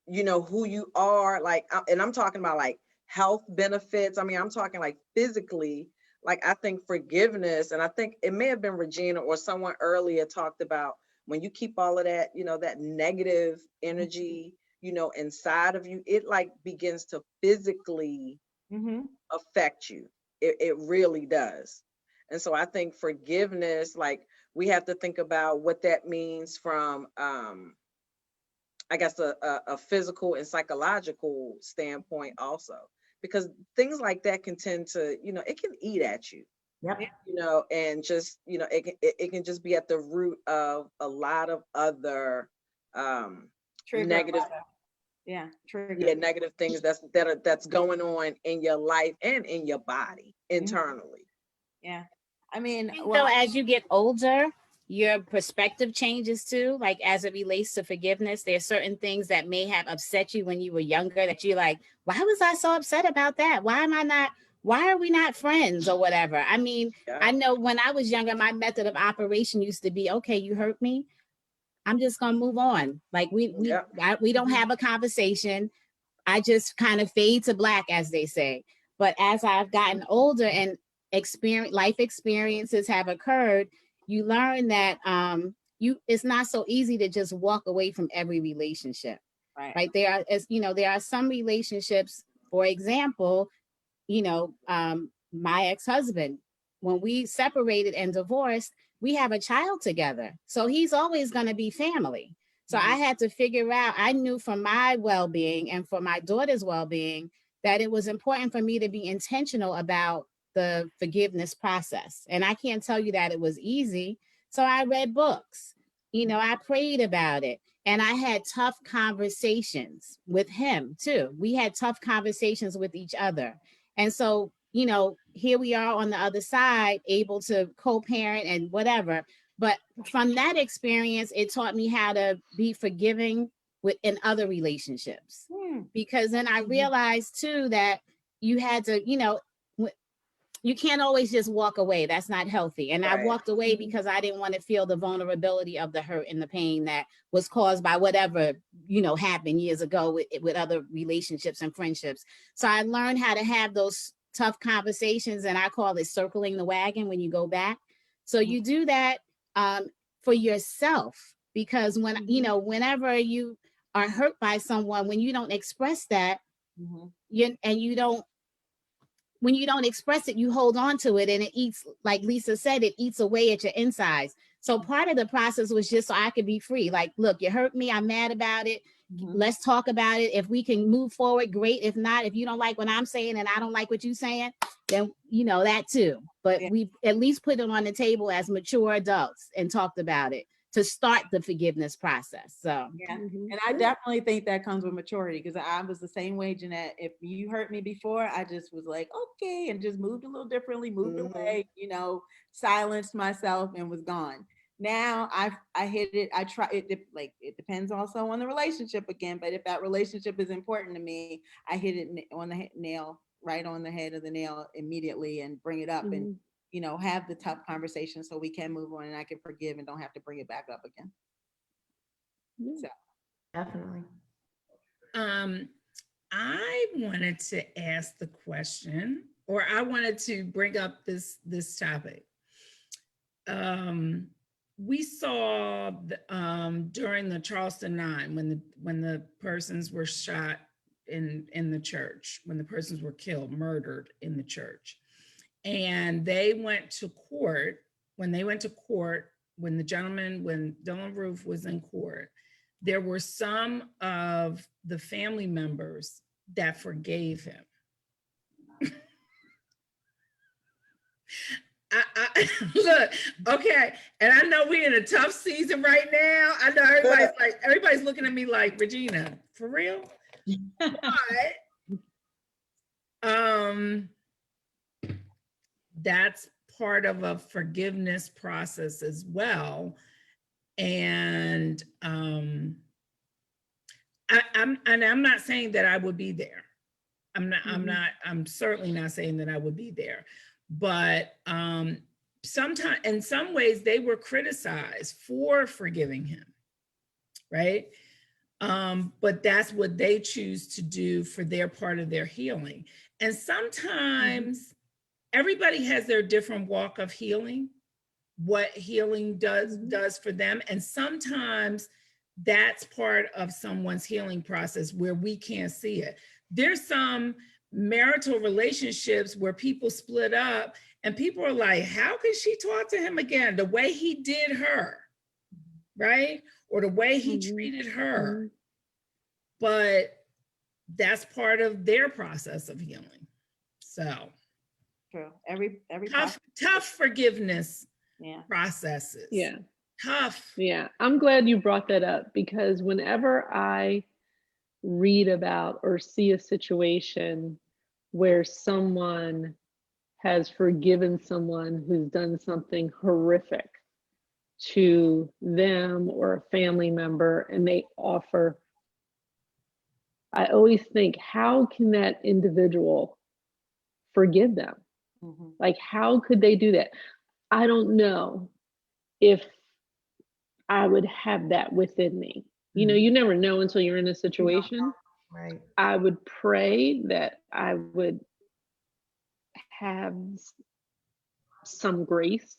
who you are, like, and I'm talking about like health benefits. I mean, I'm talking like physically, like I think forgiveness, and I think it may have been Regina or someone earlier talked about when you keep all of that, that negative energy, inside of you, it like begins to physically affect you. It really does. And so I think forgiveness, like we have to think about what that means from, I guess a physical and psychological standpoint also, because things like that can tend to, it can eat at you, Yep. and just, it can just be at the root of a lot of other negative, negative things that's going on in your life and in your body internally. Yeah. I mean, as you get older, your perspective changes too. Like as it relates to forgiveness, there's certain things that may have upset you when you were younger that you're like, why was I so upset about that? Why are we not friends or whatever? I mean, I know when I was younger, my method of operation used to be, okay, you hurt me, I'm just gonna move on. Like we don't have a conversation. I just kind of fade to black, as they say. But as I've gotten older and life experiences have occurred, you learn that it's not so easy to just walk away from every relationship. Right. There are some relationships, for example, my ex-husband, when we separated and divorced, we have a child together. So he's always going to be family. So I had to figure out, I knew for my well-being and for my daughter's well-being, that it was important for me to be intentional about the forgiveness process. And I can't tell you that it was easy. So I read books, I prayed about it. And I had tough conversations with him too. We had tough conversations with each other. And so, here we are on the other side, able to co-parent and whatever. But from that experience, it taught me how to be forgiving in other relationships. Because then I realized too that you had to, you can't always just walk away. That's not healthy. And I walked away because I didn't want to feel the vulnerability of the hurt and the pain that was caused by whatever, happened years ago with other relationships and friendships. So I learned how to have those tough conversations, and I call it circling the wagon when you go back. So you do that for yourself, because whenever you are hurt by someone, when you don't express that, you don't when you don't express it, you hold on to it and it eats, like Lisa said, it eats away at your insides. So part of the process was just so I could be free. Like, look, you hurt me. I'm mad about it. Let's talk about it. If we can move forward, great. If not, if you don't like what I'm saying and I don't like what you're saying, then you know that too. But we at least put it on the table as mature adults and talked about it to start the forgiveness process. So yeah, and I definitely think that comes with maturity, because I was the same way, Jeanette. If you hurt me before, I just was like, okay, and just moved a little differently, moved away, you know, silenced myself and was gone. Now I hit it. I try it. Like, it depends also on the relationship again. But if that relationship is important to me, I hit it on the nail, right on the head of the nail immediately, and bring it up and, you know, have the tough conversation so we can move on and I can forgive and don't have to bring it back up again. So Definitely. I wanted to ask the question, or I wanted to bring up this topic. We saw during the Charleston 9, when the persons were shot in the church, when the persons were killed, murdered in the church, and they went to court. When Dylann Roof was in court, there were some of the family members that forgave him. I look, okay, and I know we're in a tough season right now. I know everybody's looking at me like, Regina, for real? But that's part of a forgiveness process as well. And I'm not saying that I would be there. I'm certainly not saying that I would be there. But sometimes, in some ways, they were criticized for forgiving him, right? But that's what they choose to do for their part of their healing. And sometimes everybody has their different walk of healing, what healing does for them. And sometimes that's part of someone's healing process where we can't see it. There's some marital relationships where people split up and people are like, how can she talk to him again? The way he did her, right? Or the way he treated her. But that's part of their process of healing. So true. Every tough forgiveness processes. Yeah. Tough. Yeah. I'm glad you brought that up, because whenever I read about or see a situation where someone has forgiven someone who's done something horrific to them or a family member, and they offer, I always think, how can that individual forgive them? Like, how could they do that? I don't know if I would have that within me. You know, you never know until you're in a situation. Right. I would pray that I would have some grace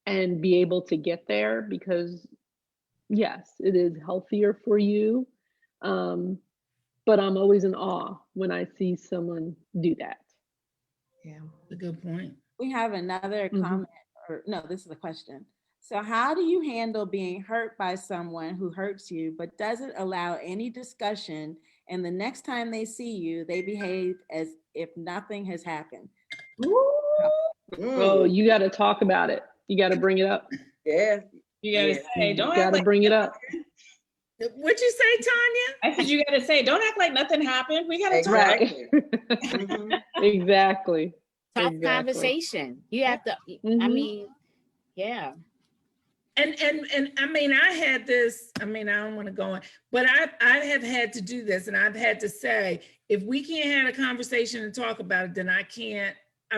and be able to get there, because yes, it is healthier for you. But I'm always in awe when I see someone do that. Yeah, a good point. We have another comment, or no, this is a question. So how do you handle being hurt by someone who hurts you but doesn't allow any discussion, and the next time they see you, they behave as if nothing has happened? Oh, you got to talk about it. You got to bring it up. Yeah. You gotta say, don't You act got to like bring it up. What'd you say, Tanya? I said you gotta say, don't act like nothing happened. We gotta talk. Exactly. Exactly. tough Exactly. conversation. You have to, I mean, yeah. And I mean, I had this, I mean, I don't want to go on, but I have had to do this, and I've had to say, if we can't have a conversation and talk about it, then I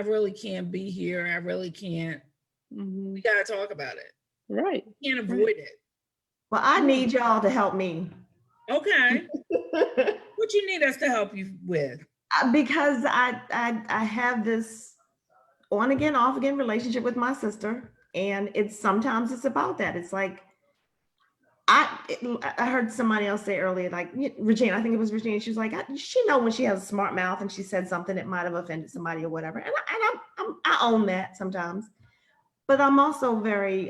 really can't be here. I really can't. We got to talk about it. Right. You can't avoid it. Well, I need y'all to help me. Okay. What you need us to help you with? Because I have this on again, off again relationship with my sister. And sometimes it's about that. It's like, I heard somebody else say earlier, like Regina, I think it was Regina. She was like, she know when she has a smart mouth and she said something that might have offended somebody or whatever. And I own that sometimes. But I'm also very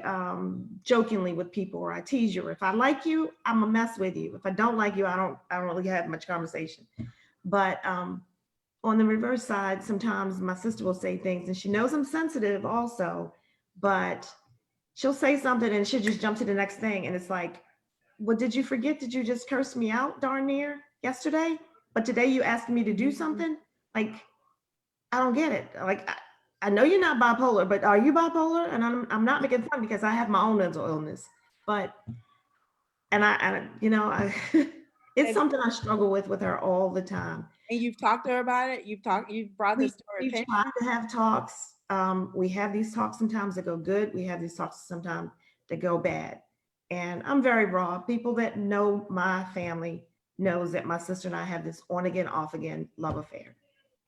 jokingly with people, or I tease you. If I like you, I'm gonna mess with you. If I don't like you, I don't really have much conversation. But on the reverse side, sometimes my sister will say things, and she knows I'm sensitive also, but she'll say something and she'll just jump to the next thing. And it's like, well, did you forget? Did you just curse me out darn near yesterday? But today you asked me to do something? Like, I don't get it. Like, I know you're not bipolar, but are you bipolar? And I'm not making fun because I have my own mental illness. But, and I it's something I struggle with her all the time. And you've talked to her about it? You've brought this to her We've attention? tried to have talks. We have these talks sometimes that go good. We have these talks sometimes that go bad. And I'm very raw. People that know my family knows that my sister and I have this on again, off again love affair.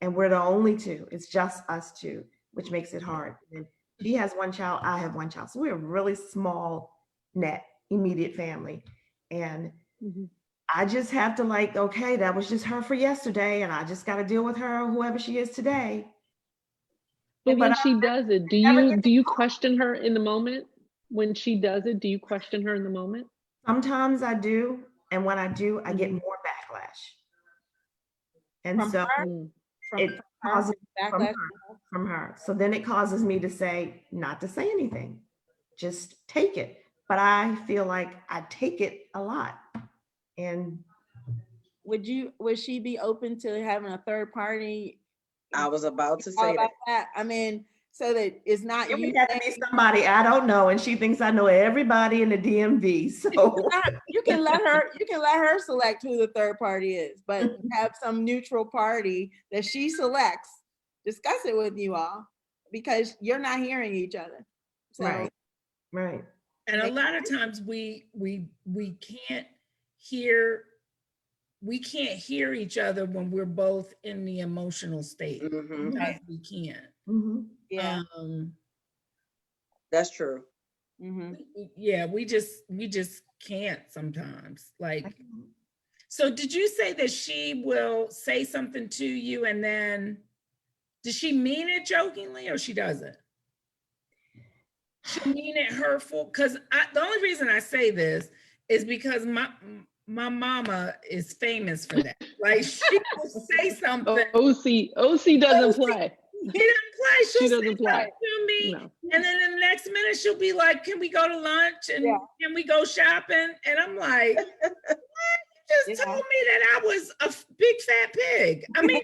And we're the only two. It's just us two, which makes it hard. And she has one child, I have one child. So we're a really small net, immediate family. And I just have to like, okay, that was just her for yesterday. And I just got to deal with her, whoever she is today. But when she does it, do you question her in the moment? When she does it, do you question her in the moment? Sometimes I do. And when I do, I get more backlash. And From so her? it causes Backlash from her. So then it causes me to say, not to say anything, just take it. But I feel like I take it a lot. And would she be open to having a third party? I was about to say that. I mean, so that it's not it you. would have to be somebody I don't know, and she thinks I know everybody in the DMV. So you can let her select who the third party is, but have some neutral party that she selects. Discuss it with you all, because you're not hearing each other. So, right. And a lot of times we can't hear each other when we're both in the emotional state. Because we can't. Yeah, that's true. Yeah, we just can't sometimes. Like, so did you say that she will say something to you and then does she mean it jokingly or she doesn't? She mean it hurtful? Because the only reason I say this is because my mama is famous for that. Like, she will say something. OC doesn't play. She doesn't play. She doesn't play to me, no. And then the next minute she'll be like, "Can we go to lunch and can we go shopping?" And I'm like, "What? You just told me that I was a big fat pig." I mean,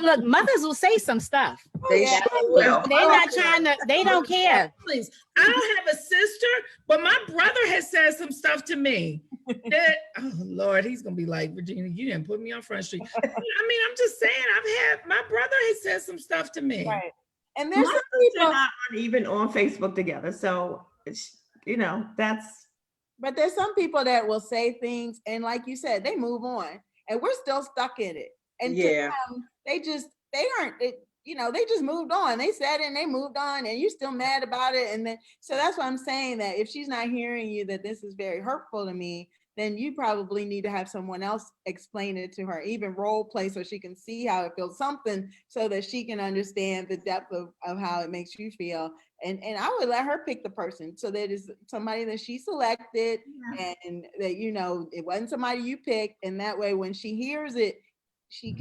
look, mothers will say some stuff. They sure will. They're not trying to. They don't care. Please, I don't have a sister, but my brother has said some stuff to me. That, oh Lord, he's gonna be like, Regina, you didn't put me on Front Street. I mean, I'm just saying, my brother has said some stuff to me. right. And there's some people not even on Facebook together, so it's, that's. But there's some people that will say things, and like you said, they move on, and we're still stuck in it. And yeah, they just moved on. They said it and they moved on, and you're still mad about it. And then, so that's why I'm saying that if she's not hearing you, that this is very hurtful to me, then you probably need to have someone else explain it to her, even role play, so she can see how it feels, something so that she can understand the depth of how it makes you feel. And I would let her pick the person, so that it's somebody that she selected, and that, it wasn't somebody you picked. And that way, when she hears it, she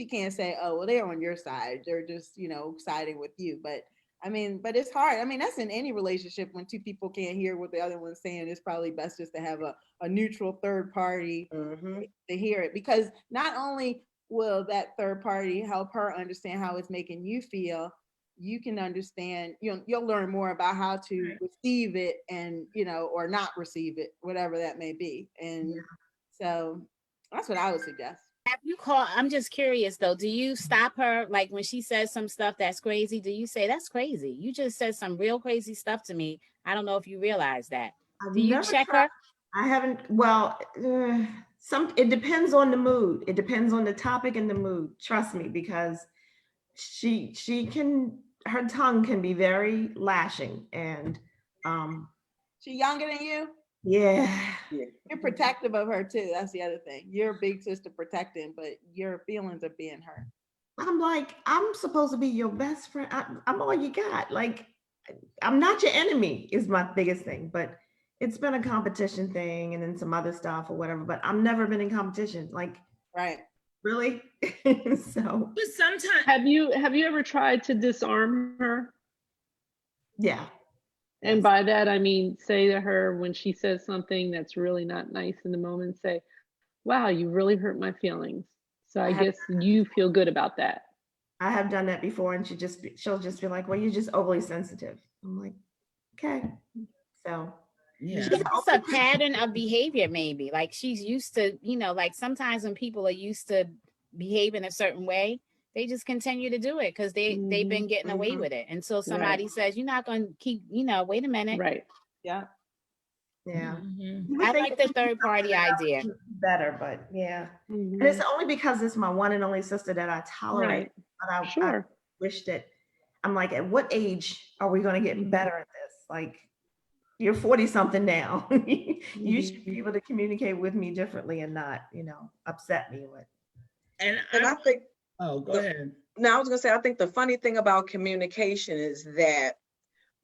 can't say, oh, well, they're on your side. They're just, siding with you. But it's hard. I mean, that's in any relationship when two people can't hear what the other one's saying. It's probably best just to have a neutral third party to hear it, because not only will that third party help her understand how it's making you feel, you can understand, you'll learn more about how to receive it and, or not receive it, whatever that may be. And so that's what I would suggest. Have you called? I'm just curious though. Do you stop her, like when she says some stuff that's crazy? Do you say, that's crazy? You just said some real crazy stuff to me. I don't know if you realize that. Do you check her? I haven't. Well, it depends on the mood. It depends on the topic and the mood. Trust me, because her tongue can be very lashing, and She younger than you? Yeah. You're protective of her too. That's the other thing. You're a big sister protecting, but your feelings are being hurt. I'm like, I'm supposed to be your best friend. I'm all you got. Like, I'm not your enemy is my biggest thing, but it's been a competition thing and then some other stuff or whatever, but I've never been in competition. Like, Right. really? So, But sometimes, Have you ever tried to disarm her? yeah. And Yes. by that I mean, say to her when she says something that's really not nice in the moment, say, "Wow, you really hurt my feelings. So I guess you feel good about that." I have done that before, and she'll just be like, "Well, you're just overly sensitive." I'm like, "Okay." So yeah. It's a pattern of behavior, maybe. Like she's used to, like sometimes when people are used to behaving a certain way, they just continue to do it because they've been getting away Mhm. with it until somebody says, "You're not going to keep, wait a minute." Right. Yeah. yeah, Mhm. you would I think like that the third party idea. better, but yeah. Mhm. And it's only because it's my one and only sister that I tolerate. Right. But I Sure. wish that I'm like, at what age are we going to get better at this? Like, you're 40 something now. You should be able to communicate with me differently and not, upset me with. And And I think, oh, go ahead. now I was gonna say, I think the funny thing about communication is that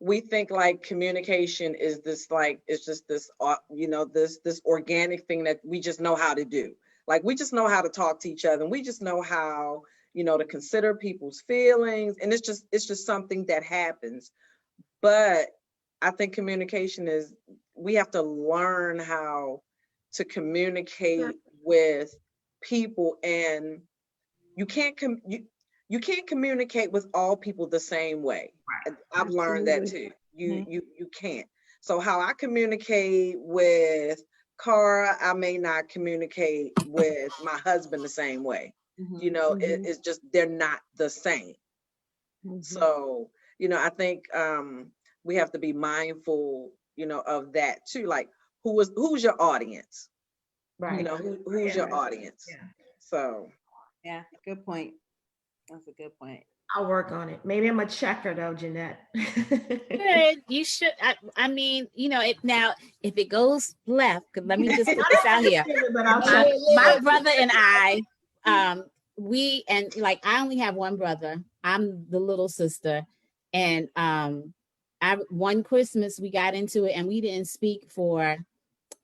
we think like communication is this, like, it's just this, this organic thing that we just know how to do. Like, we just know how to talk to each other and we just know how, to consider people's feelings. And it's just something that happens. But I think communication is, we have to learn how to communicate with people, and you can't you can't communicate with all people the same way. I've learned that too. You can't. So how I communicate with Cara, I may not communicate with my husband the same way. It's just, they're not the same. So, I think we have to be mindful, of that too. Like, who's your audience? Right. Who's your audience? Yeah. So Yeah. Good point. That's a good point. I'll work on it. Maybe I'm a checker though, Jeanette. Good. You should. I mean, now if it goes left, because let me just put this out here. But I'll My, check. my brother and I, I only have one brother. I'm the little sister, and one Christmas we got into it, and we didn't speak for,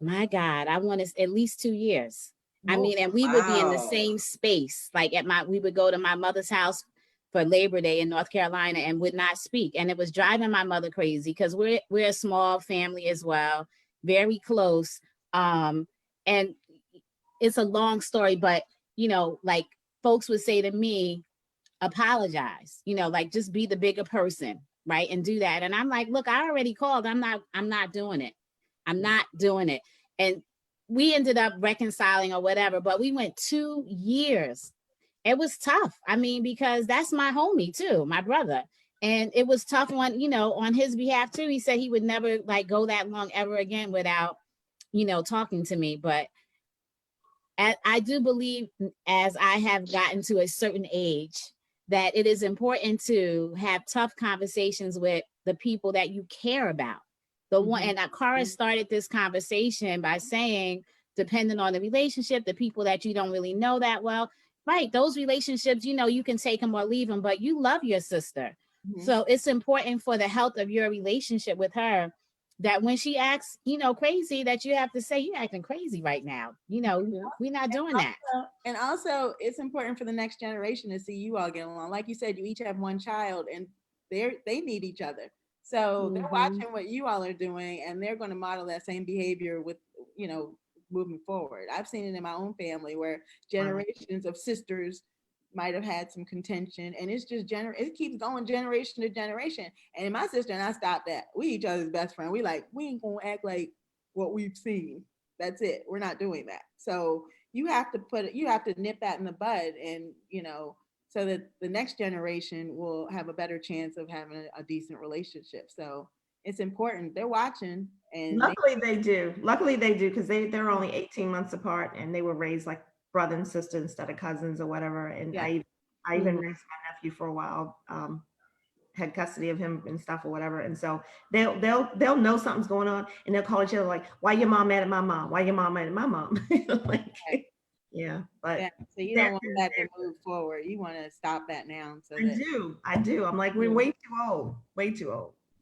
my God, I want to at least 2 years. I mean, and we would be in the Wow. same space. Like we would go to my mother's house for Labor Day in North Carolina and would not speak. And it was driving my mother crazy because we're a small family as well, very close. And it's a long story, but like folks would say to me, apologize, just be the bigger person, right? And do that. And I'm like, look, I already called. I'm not doing it. I'm not doing it. And we ended up reconciling or whatever, but we went 2 years. It was tough. I mean, because that's my homie too, my brother. And it was tough on his behalf too. He said he would never go that long ever again without, talking to me. But I do believe, as I have gotten to a certain age, that it is important to have tough conversations with the people that you care about. The one, and Cara started this conversation by saying, depending on the relationship, the people that you don't really know that well, right? Those relationships, you can take them or leave them, but you love your sister. So it's important for the health of your relationship with her that when she acts, crazy, that you have to say, you're acting crazy right now. We're not doing that. And also, it's important for the next generation to see you all get along. Like you said, you each have one child, and they need each other. So they're watching what you all are doing, and they're going to model that same behavior with, moving forward. I've seen it in my own family where generations of sisters might have had some contention, and it's just it keeps going generation to generation. And my sister and I stopped that. We each other's best friend. We ain't gonna act like what we've seen. That's it. We're not doing that. So you have to nip that in the bud, and so that the next generation will have a better chance of having a decent relationship. So it's important. They're watching, and Luckily they do because they're only 18 months apart, and they were raised like brother and sister instead of cousins or whatever. And I even raised my nephew for a while, had custody of him and stuff or whatever. And so they'll know something's going on, and they'll call each other like, why your mom mad at my mom? Why your mom mad at my mom? Like, yeah, but Yeah. So you don't want that to move forward. You want to stop that now. So that I do. I'm like, we're way too old.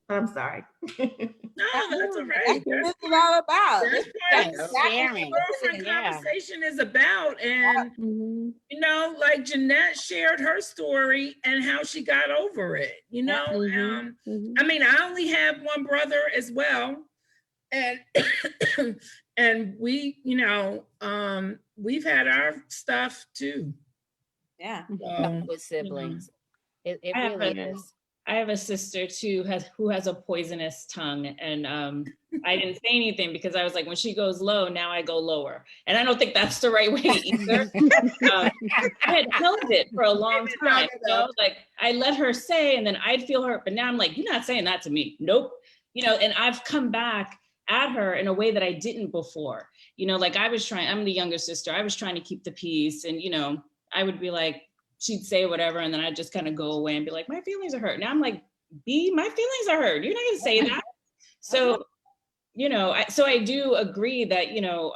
But I'm sorry. No, that's all right. that's what this is all about. That's That's what sharing. girlfriend Yeah. conversation is about. And Mhm. you know, like Jeanette shared her story and how she got over it, you know. Mhm. Mhm. I mean, I only have one brother as well. And and we, you know, we've had our stuff too. Yeah. So, With siblings. It I have really a- is. I have a sister too who has a poisonous tongue, and I didn't say anything because I was like, when she goes low, now I go lower, and I don't think that's the right way either. I had held it for a long time, you know, like I let her say, and then I'd feel hurt, but now I'm like, you're not saying that to me, nope, you know. And I've come back at her in a way that I didn't before, you know, like I'm the younger sister, I was trying to keep the peace, and you know, I would be like, she'd say whatever, and then I'd just kind of go away and be like, my feelings are hurt. Now I'm like, my feelings are hurt. You're not gonna say that. So, you know, I do agree that, you know,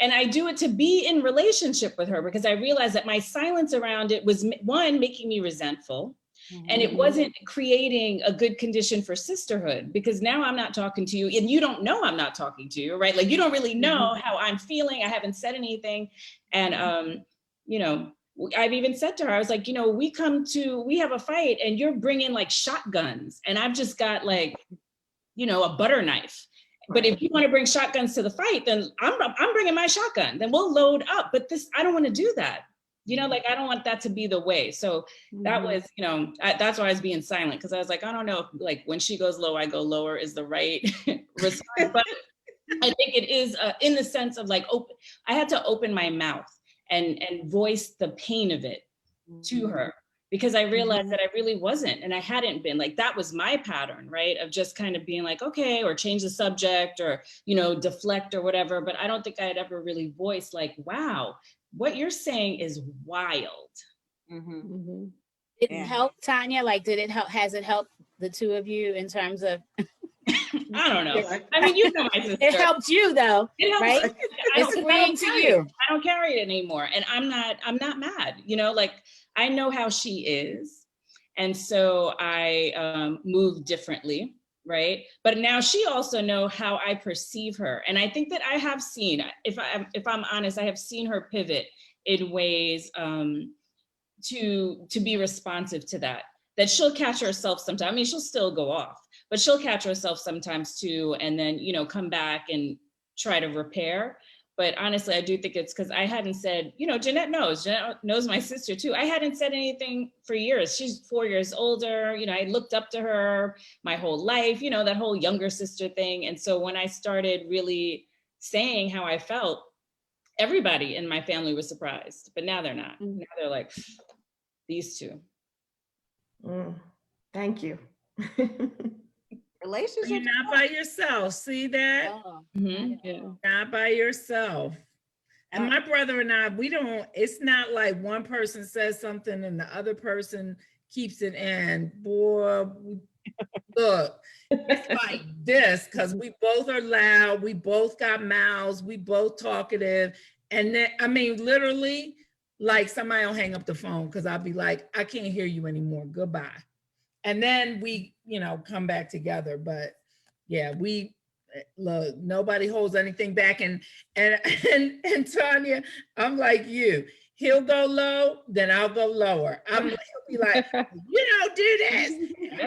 and I do it to be in relationship with her, because I realized that my silence around it was, one, making me resentful. And it wasn't creating a good condition for sisterhood, because now I'm not talking to you and you don't know I'm not talking to you, right? Like you don't really know how I'm feeling. I haven't said anything. And, you know, I've even said to her, I was like, you know, we have a fight and you're bringing like shotguns and I've just got like, you know, a butter knife. But if you want to bring shotguns to the fight, then I'm bringing my shotgun, then we'll load up. But I don't want to do that. You know, like, I don't want that to be the way. So that was, you know, that's why I was being silent. Cause I was like, I don't know if like when she goes low, I go lower is the right response. But I think it is in the sense of like, I had to open my mouth and voice the pain of it to her, because I realized that I really wasn't, and I hadn't been. Like, that was my pattern, right? Of just kind of being like, okay, or change the subject, or, you know, deflect or whatever. But I don't think I had ever really voiced like, wow, what you're saying is wild. Mhm. Did it help, Tanya? Like, has it helped the two of you in terms of? I don't know. I mean, you know my sister. It helped you though, It helps. right? It's freeing to you. I don't carry it anymore. And I'm not mad, you know, like I know how she is. And so I move differently, right? But now she also know how I perceive her. And I think that I have seen, if I'm honest, I have seen her pivot in ways to be responsive to that she'll catch herself sometimes. I mean, she'll still go off, but she'll catch herself sometimes too, and then, you know, come back and try to repair. But honestly, I do think it's because I hadn't said, you know, Jeanette knows my sister too. I hadn't said anything for years. She's 4 years older. You know, I looked up to her my whole life, you know, that whole younger sister thing. And so when I started really saying how I felt, everybody in my family was surprised, but now they're not. Now they're like, these two. Thank you. Relationships. you're not by yourself. See that? Oh, Yeah. Not by yourself. And my brother and I, it's not like one person says something and the other person keeps it in. Boy, look, it's like this, because we both are loud, we both got mouths, we both talkative. And then, I mean, literally, like somebody will hang up the phone because I'll be like, I can't hear you anymore, goodbye. And then we, you know, come back together. But yeah, look, nobody holds anything back. And Tanya, I'm like you. He'll go low, then I'll go lower. He'll be like, you don't do this. And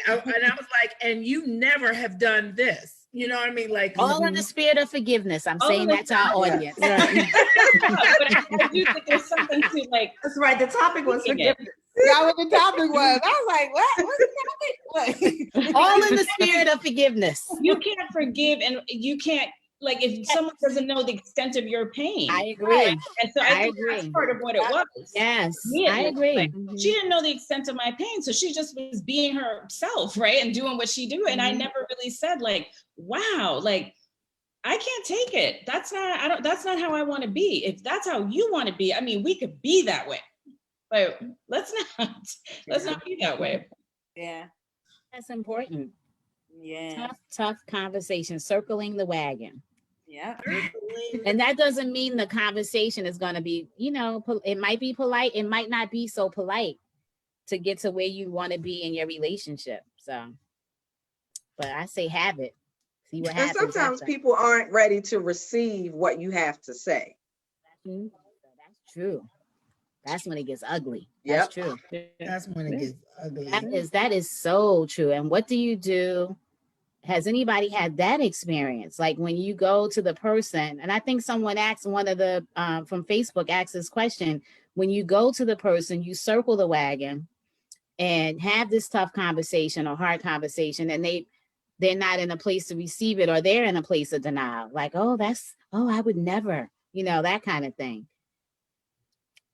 I was like, and you never have done this. You know what I mean? Like, all in the spirit of forgiveness. I'm saying that to our audience. But I do think there's something to like. That's right. The topic was forgiveness. That what the topic was. I was like, what? What's the topic? All in the spirit of forgiveness. You can't forgive, and you can't, like, if someone doesn't know the extent of your pain. I agree. And so I think that's part of what it was. Yes, Yeah, I agree. like, she didn't know the extent of my pain, so she just was being herself, right, and doing what she do. And I never really said like, wow, like, I can't take it. That's not how I want to be. If that's how you want to be, I mean, we could be that way, but let's not be that way. Yeah. That's important. Yeah. Tough conversation, circling the wagon. Yeah. And that doesn't mean the conversation is going to be, it might be polite. It might not be so polite to get to where you want to be in your relationship. So, but I say have it. See what And happens. sometimes after. people aren't ready to receive what you have to say. That's true. That's when it gets ugly. Yep. That's true. That's when it gets ugly. That is so true. And what do you do? Has anybody had that experience? Like when you go to the person, and I think someone asked, one of the from Facebook asked this question, when you go to the person, you circle the wagon and have this tough conversation or hard conversation, and they're not in a place to receive it, or they're in a place of denial. Like, oh, I would never, that kind of thing.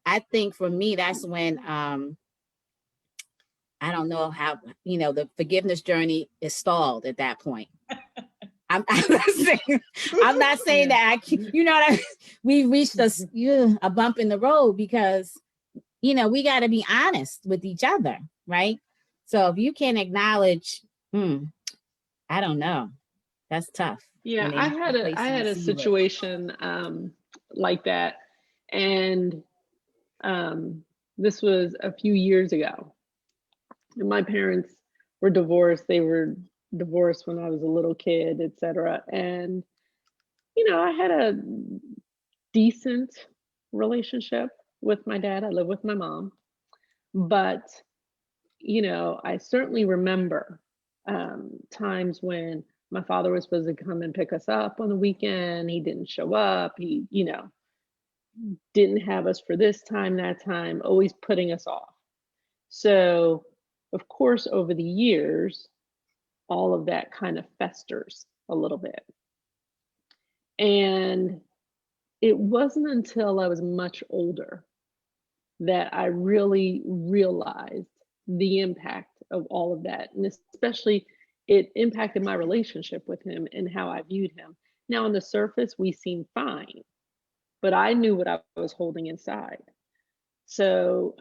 I think for me, that's when I don't know how, the forgiveness journey is stalled at that point. I'm not saying that we've reached a bump in the road, because, we got to be honest with each other, right? So if you can't acknowledge, I don't know, that's tough. Yeah, I had a situation like that, and this was a few years ago. My parents were divorced. They were divorced when I was a little kid, etc. And, I had a decent relationship with my dad. I lived with my mom. But, I certainly remember times when my father was supposed to come and pick us up on the weekend. He didn't show up. He, didn't have us for this time, that time, always putting us off. So, of course, over the years, all of that kind of festers a little bit. And it wasn't until I was much older that I really realized the impact of all of that. And especially it impacted my relationship with him and how I viewed him. Now, on the surface, we seemed fine, but I knew what I was holding inside. So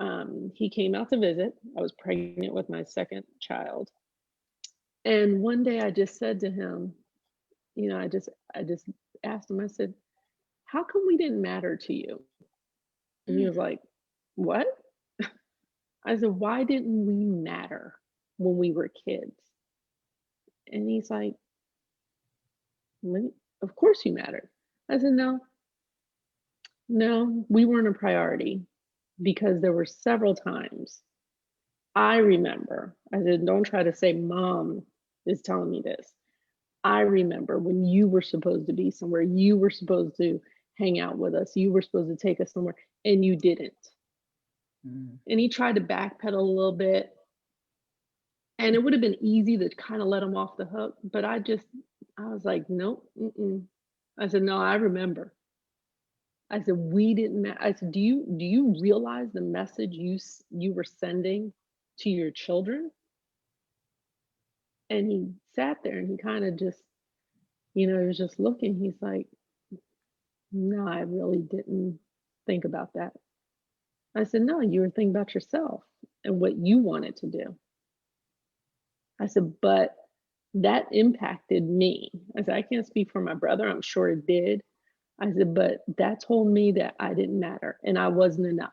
he came out to visit. I was pregnant with my second child. And one day I just said to him, I just asked him, I said, how come we didn't matter to you? And he was like, what? I said, why didn't we matter when we were kids? And he's like, of course you mattered. I said, no, we weren't a priority, because there were several times I remember, I said, don't try to say mom is telling me this. I remember when you were supposed to be somewhere, you were supposed to hang out with us, you were supposed to take us somewhere, and you didn't. And he tried to backpedal a little bit, and it would have been easy to kind of let him off the hook, but I was like, nope. I said, no, I remember. I said, we didn't. I said, do you realize the message you were sending to your children? And he sat there and he kind of just, he was just looking. He's like, no, I really didn't think about that. I said, no, you were thinking about yourself and what you wanted to do. I said, but that impacted me. I said, I can't speak for my brother. I'm sure it did. I said, but that told me that I didn't matter and I wasn't enough.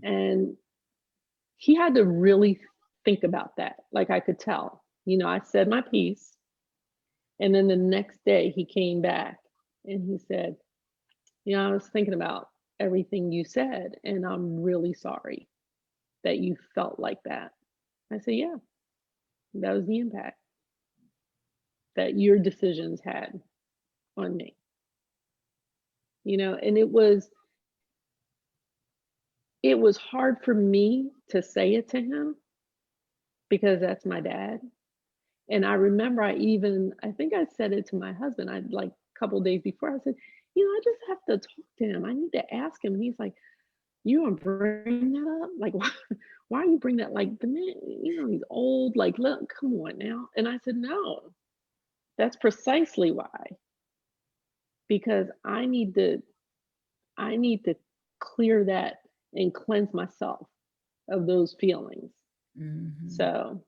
And he had to really think about that. Like, I could tell, I said my piece. And then the next day he came back and he said, I was thinking about everything you said, and I'm really sorry that you felt like that. I said, yeah, that was the impact that your decisions had on me. And it was hard for me to say it to him, because that's my dad. And I remember I think I said it to my husband. I like a couple of days before, I said, I just have to talk to him. I need to ask him. And he's like, you gonna bring that up? Like, why are you bring that? Like, the man, he's old. Like, look, come on now. And I said, no, that's precisely why. Because I need to clear that and cleanse myself of those feelings. Mhm. So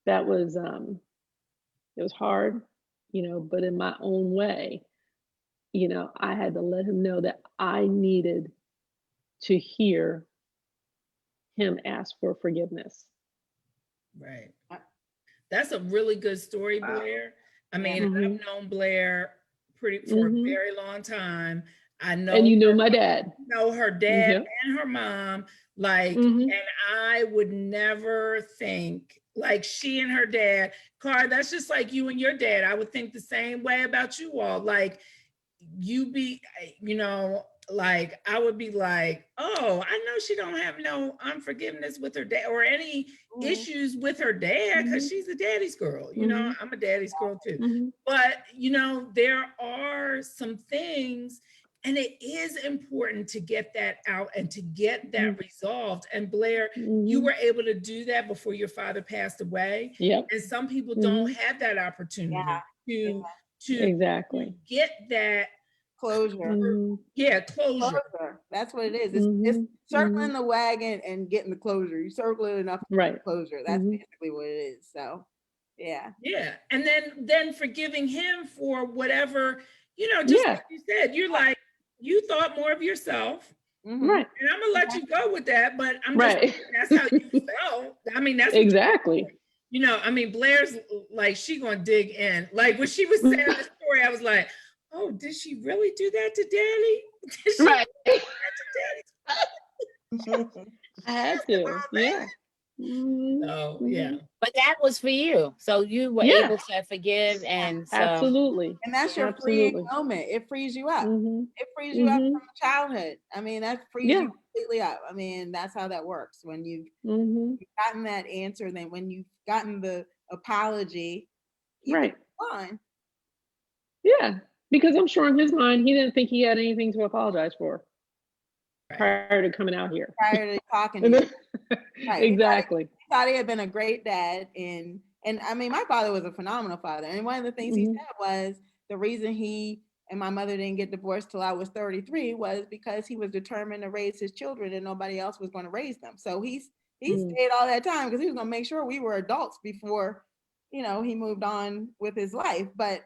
that was it was hard, but in my own way, I had to let him know that I needed to hear him ask for forgiveness. Right. That's a really good story, Wow. Blair. I Yeah. mean, Mhm. I've known Blair for a Mhm. very long time. I And know my dad. her dad Yep. and her mom, like, Mhm. and I would never think like she and her dad, Car, that's just like you and your dad. I would think the same way about you all. Like like I would be like, oh, I know she don't have no unforgiveness with her dad or any issues with her dad because she's a daddy's girl. Mhm. I'm a daddy's girl too. Mhm. But there are some things, and it is important to get that out and to get that resolved. And Blair, you Mhm. were able to do that before your father passed away. Yep. And some people don't Mhm. have that opportunity to Exactly. get that Closure. Mhm. closure. Closure. That's what it is. It's Mhm. circling Mhm. the wagon and getting the closure. You circle it enough to get Right. the closure. That's Mhm. basically what it is. So, yeah. Yeah. And then forgiving him for whatever, just Yeah. like you said, you're like, you thought more of yourself. Mm-hmm. Right. And I'm gonna let you go with that, but I'm just Right. that's how you felt. I mean, that's what Exactly. I mean, Blair's like she gonna dig in. Like when she was saying the story, I was like, oh, did she really do that to Daddy? Did she Right. really do that to Daddy? I had to. Yeah. Mhm. So yeah. Mhm. But that was for you. So you were Yeah. able to forgive. And so, Absolutely. And that's your freeing Absolutely. moment. It frees you up. Mhm. It frees you up Mhm. from childhood. I mean, that frees Yeah. you completely up. I mean, that's how that works. When you've Mhm. gotten that answer, then when you've gotten the apology, you can Right. move on. Yeah. Because I'm sure in his mind he didn't think he had anything to apologize for prior to coming out here. Prior to talking to And you. then- Right. Exactly. He thought he had been a great dad. And I mean, my father was a phenomenal father. And one of the things he Mhm. said was the reason he and my mother didn't get divorced till I was 33 was because he was determined to raise his children and nobody else was going to raise them. So he Mm. stayed all that time because he was going to make sure we were adults before, he moved on with his life. But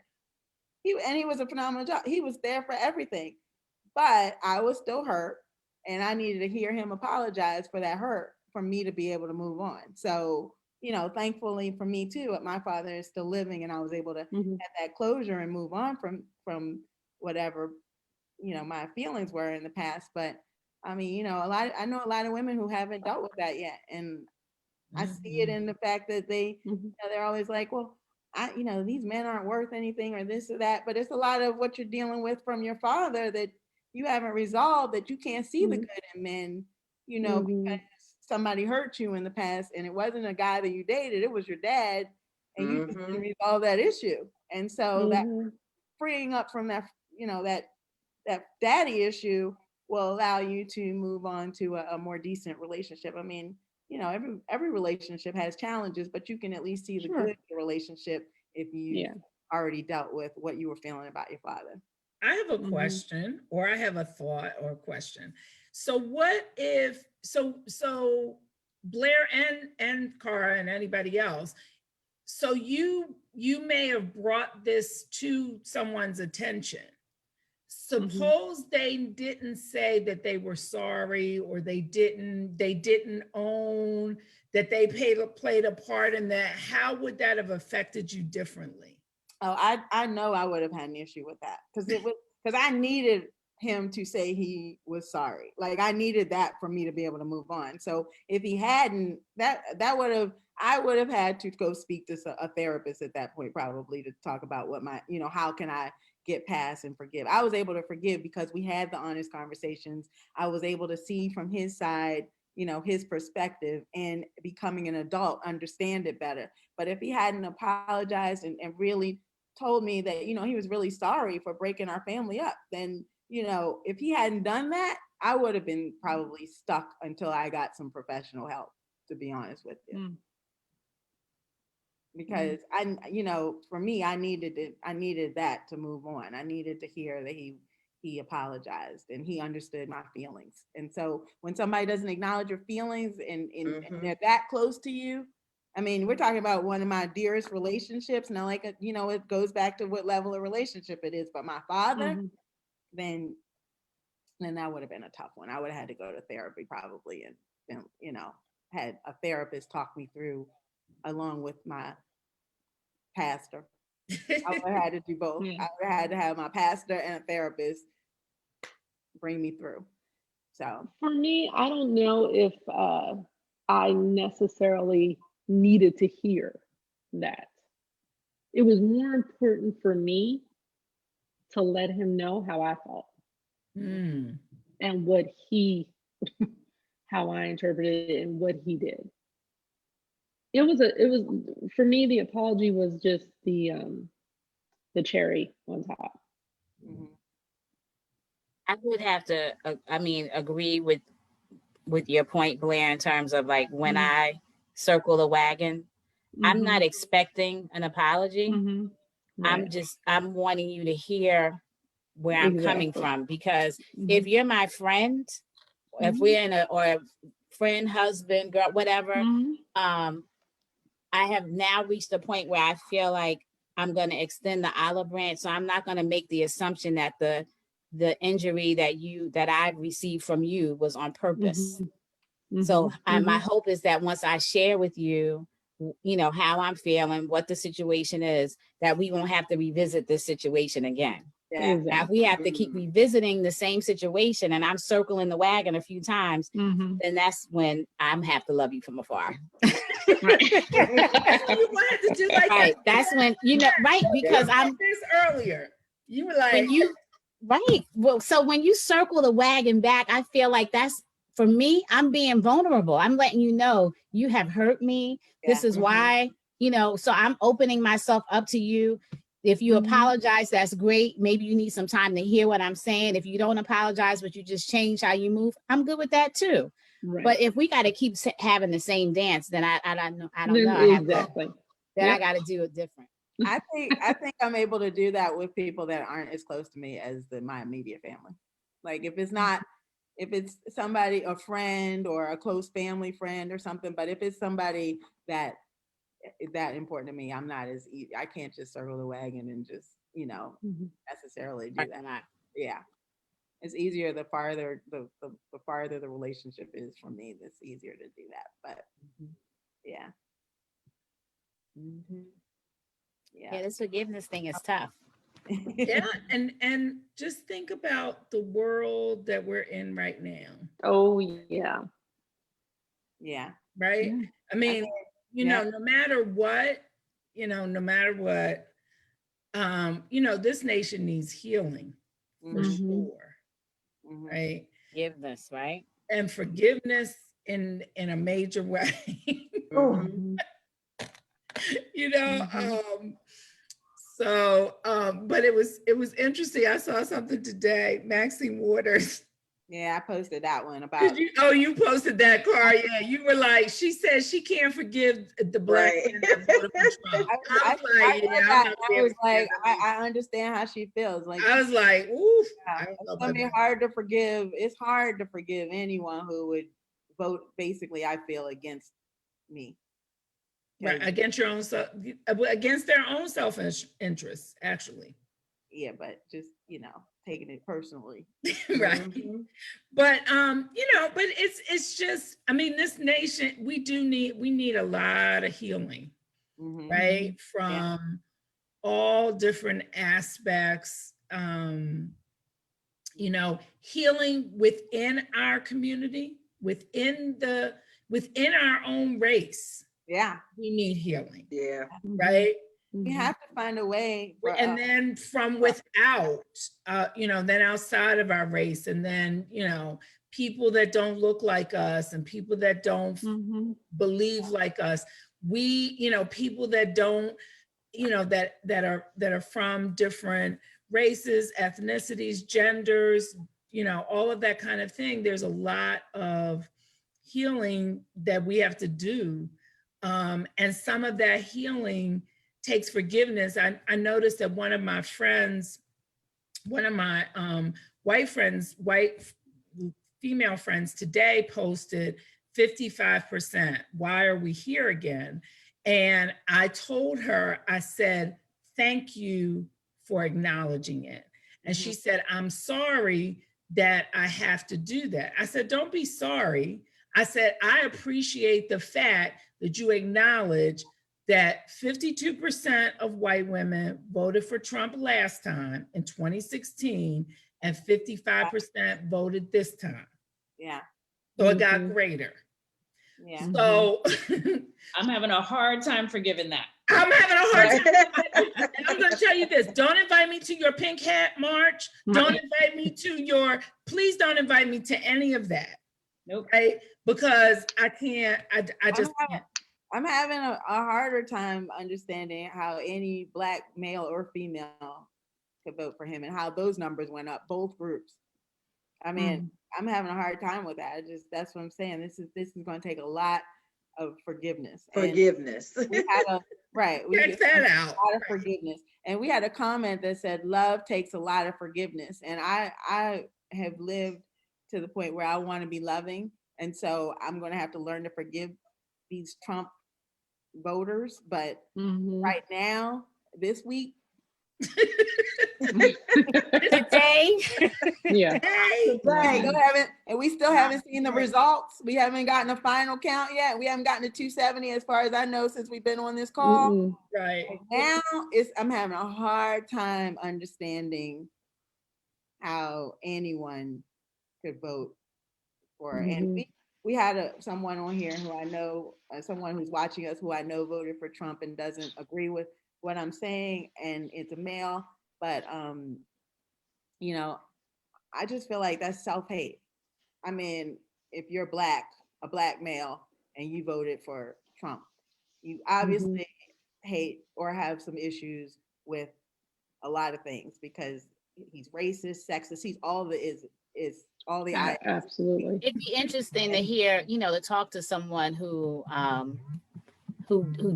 he was a phenomenal job. He was there for everything. But I was still hurt and I needed to hear him apologize for that hurt for me to be able to move on. So, thankfully for me too, my father is still living and I was able to Mhm. have that closure and move on from whatever, my feelings were in the past. But I mean, I know a lot of women who haven't dealt with that yet. And I see it in the fact that Mhm. they're always like, well, these men aren't worth anything or this or that. But it's a lot of what you're dealing with from your father that you haven't resolved, that you can't see the Mhm. good in men, because Mhm. somebody hurt you in the past and it wasn't a guy that you dated, it was your dad, and you just didn't Mhm. resolve that issue. And so that Mhm. freeing up from that, that daddy issue will allow you to move on to a more decent relationship. I mean, every relationship has challenges, but you can at least see the good Sure. in the relationship if you've Yeah. already dealt with what you were feeling about your father. I have a Mhm. question, or I have a thought or a question. So what if Blair and Cara and anybody else, so you may have brought this to someone's attention. Mhm. Suppose they didn't say that they were sorry, or they didn't own that they played a part in that. How would that have affected you differently? Oh, I know I would have had an issue with that because I needed him to say he was sorry. Like I needed that for me to be able to move on. So if he hadn't, that would have I would have had to go speak to a therapist at that point probably to talk about what how can I get past and forgive. I was able to forgive because we had the honest conversations. I was able to see from his side, his perspective, and becoming an adult, understand it better. But if he hadn't apologized and really told me that, he was really sorry for breaking our family up, then, if he hadn't done that, I would have been probably stuck until I got some professional help, to be honest with you. Mm. Because for me, I needed that to move on. I needed to hear that he he apologized and he understood my feelings. And so when somebody doesn't acknowledge your feelings and they're that close to you, I mean, we're talking about one of my dearest relationships. Now, like, you know, it goes back to what level of relationship it is. But my father, then that would have been a tough one. I would have had to go to therapy probably and you know, had a therapist talk me through along with my pastor. I would have had to do both. I would have had to have my pastor and a therapist bring me through. So For me, I don't know if I necessarily needed to hear that. It was more important for me to let him know how I felt and what he, how I interpreted it and what he did. It was for me, the apology was just the cherry on top. I would have to, agree with your point, Blair, in terms of like when I circle the wagon, I'm not expecting an apology. Right. I'm wanting you to hear where I'm coming from, because if you're my friend, if we're in a friend, husband, girl, whatever, I have now reached a point where I feel like I'm going to extend the olive branch. So I'm not going to make the assumption that the injury that I received from you was on purpose. So my hope is that once I share with you, you know, how I'm feeling, what the situation is, that we won't have to revisit this situation again. yeah. Now, if we have to keep revisiting the same situation and I'm circling the wagon a few times, then that's when I'm have to love you from afar. You wanted to do like right. That's when, you know, right. Because I'm this earlier. You were like, when you, right. Well, so when you circle the wagon back, I feel like that's, for me, I'm being vulnerable. I'm letting you know you have hurt me. This is why, you know, so I'm opening myself up to you. If you apologize, that's great. Maybe you need some time to hear what I'm saying. If you don't apologize, but you just change how you move, I'm good with that too. Right. But if we got to keep having the same dance, then I don't know. Exactly. Then I got to do it different. I think I'm able to do that with people that aren't as close to me as my immediate family. Like if it's somebody, a friend or a close family friend or something, but if it's somebody that is that important to me, I'm not as easy. I can't just circle the wagon and just, you know, necessarily do that. Yeah. It's easier the farther the farther the relationship is from me, it's easier to do that. But yeah. Yeah, this forgiveness thing is tough. yeah, and just think about the world that we're in right now. Oh yeah. Yeah. Right. I mean, you know, no matter what, you know, this nation needs healing for sure. Right. Forgiveness, right? And forgiveness in a major way. You know, but it was interesting. I saw something today, Maxine Waters. Yeah, I posted that one about. You posted that, Cara. Yeah, you were like, she says she can't forgive the black man that voted for Trump. I was like, I understand how she feels. Like I was like, oof. It's gonna be hard to forgive. It's hard to forgive anyone who would vote. Basically, I feel against me. Right, against your own against their own self-interest, actually. Yeah, but just, you know, taking it personally. Right. But you know, but it's just, I mean, this nation, we need a lot of healing, right? From all different aspects, you know, healing within our community, within our own race. Yeah. We need healing. Yeah. Right? We have to find a way. And then from without, you know, then outside of our race, and then, you know, people that don't look like us and people that don't believe like us. We, you know, people that don't, you know, that are from different races, ethnicities, genders, you know, all of that kind of thing. There's a lot of healing that we have to do. And some of that healing takes forgiveness. I noticed that one of my friends one of my white female friends today posted 55%. Why are we here again? And I told her, I said, thank you for acknowledging it. And she said, I'm sorry that I have to do that. I said, don't be sorry. I said, I appreciate the fact that you acknowledge that 52% of white women voted for Trump last time in 2016 and 55% voted this time. Yeah. So it got greater. Yeah. So I'm having a hard time forgiving that. I'm having a hard time. And I'm going to tell you this. Don't invite me to your pink hat march. Don't invite me to please don't invite me to any of that. Nope. Right? Because I can't, I just can't. I'm having a harder time understanding how any Black male or female could vote for him and how those numbers went up, both groups. I mean, I'm having a hard time with that. That's what I'm saying. This is going to take a lot of forgiveness. Forgiveness. And we had Check that out. A lot of forgiveness. And we had a comment that said, love takes a lot of forgiveness. And I have lived to the point where I want to be loving. And so I'm going to have to learn to forgive these Trump voters. But right now, this week, Today, Yeah. we still haven't seen the results. We haven't gotten a final count yet. We haven't gotten to 270 as far as I know since we've been on this call. Right. Now I'm having a hard time understanding how anyone could vote for. And we had someone on here who I know, someone who's watching us who I know voted for Trump and doesn't agree with what I'm saying, and it's a male. But you know, I just feel like that's self-hate. I mean, if you're a black male, and you voted for Trump, you obviously hate or have some issues with a lot of things because he's racist, sexist. He's all the Absolutely. it'd be interesting to hear, to talk to someone who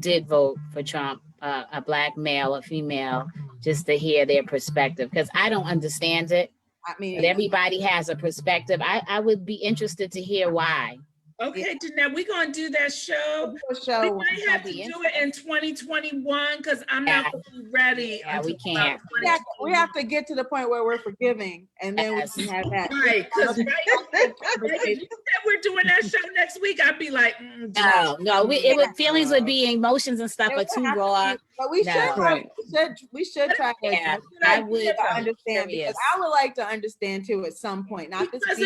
did vote for Trump, a Black male or female, just to hear their perspective, because I don't understand it. I mean, but everybody has a perspective. I would be interested to hear why. Okay, Jeanette, we're going to do that show. We might have to do it in 2021 because I'm not going to be ready. Yeah, we can't. We have to get to the point where we're forgiving, and then we can have that. Right, because if you said we're doing that show next week, I'd be like, no. Feelings would be emotions and stuff, but too raw. But we should try to. Yeah, I would understand because I would like to understand too at some point. Not because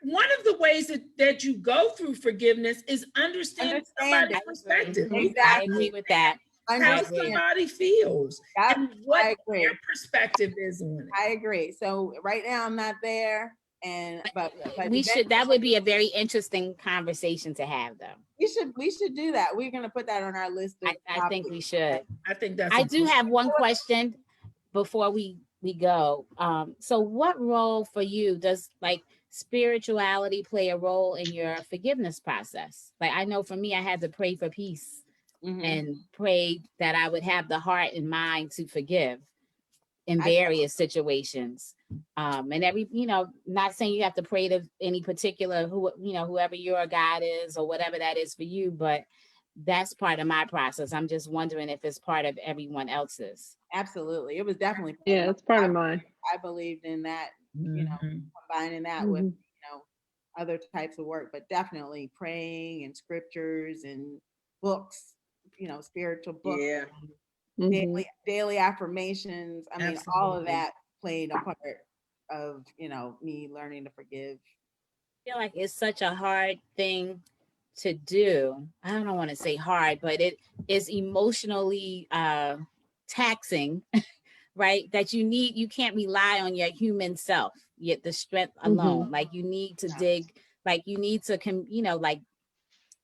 one of the ways that you go through forgiveness is understanding somebody's perspective. Exactly. I agree with that. How somebody feels and what their perspective is on it. I agree. So right now I'm not there, but that would be a very interesting conversation to have, though. We should do that. We're gonna put that on our list. I think we should. I think that's. I do have one question before we go. So what role for you does spirituality play a role in your forgiveness process? Like, I know for me, I had to pray for peace and pray that I would have the heart and mind to forgive in various situations. And not saying you have to pray to any particular whoever your God is or whatever that is for you, but that's part of my process. I'm just wondering if it's part of everyone else's. Absolutely. It was definitely. Yeah, it's part of mine. I believed in that, combining that with, other types of work, but definitely praying and scriptures and books, spiritual books, daily affirmations. I mean, all of that played a part of, me learning to forgive. I feel like it's such a hard thing to do. I don't want to say hard, but it is emotionally taxing, right? That you can't rely on your human self, yet the strength alone. Like you need to dig, like you need to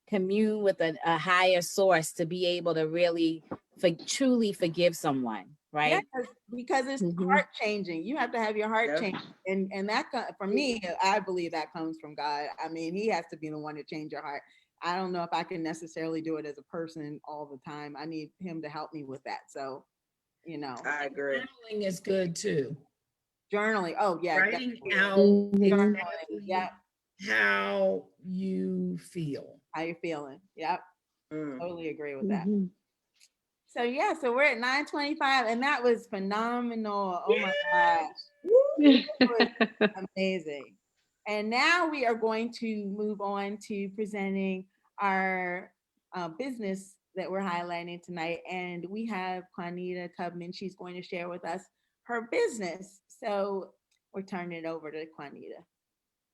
commune with a higher source to be able to really truly forgive someone, right? Yeah, because it's heart changing. You have to have your heart change, and that for me, I believe that comes from God. I mean, He has to be the one to change your heart. I don't know if I can necessarily do it as a person all the time. I need Him to help me with that. So, I agree. Journaling is good too. Journaling. Oh yeah. Writing definitely. out Mhm. Journaling. exactly Yep. how you feel. How you feeling? Yep. Mm. Totally agree with that. Mhm. So yeah, so we're at 9:25 and that was phenomenal. Oh my gosh. Amazing. And now we are going to move on to presenting our business that we're highlighting tonight. And we have Juanita Tubman. She's going to share with us her business. So we're turning it over to Juanita.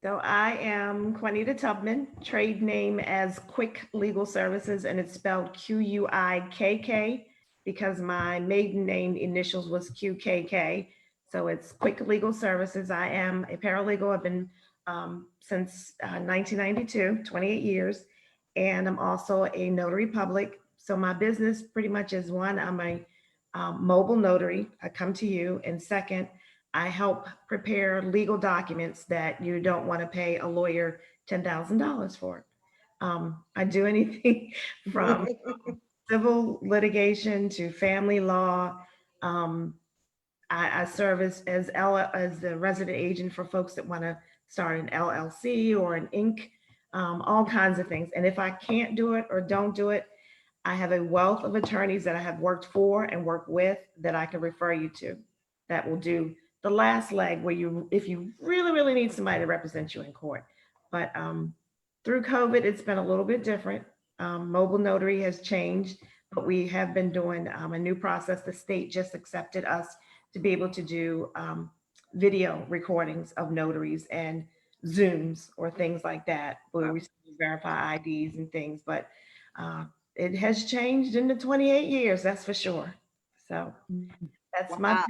So I am Juanita Tubman, trade name as Quick Legal Services, and it's spelled Q-U-I-K-K because my maiden name initials was QKK. So it's Quick Legal Services. I am a paralegal. I've been since 1992, 28 years, and I'm also a notary public. So my business pretty much is one, I'm a mobile notary. I come to you, and second, I help prepare legal documents that you don't want to pay a lawyer $10,000 for. I do anything from civil litigation to family law. I serve as the resident agent for folks that want to start an LLC or an Inc., all kinds of things. And if I can't do it or don't do it, I have a wealth of attorneys that I have worked for and worked with that I can refer you to that will do the last leg where if you really, really need somebody to represent you in court. But through COVID, it's been a little bit different. Mobile notary has changed, but we have been doing a new process. The state just accepted us to be able to do video recordings of notaries and Zooms or things like that, where we verify IDs and things. But it has changed in the 28 years, that's for sure. So that's my Wow.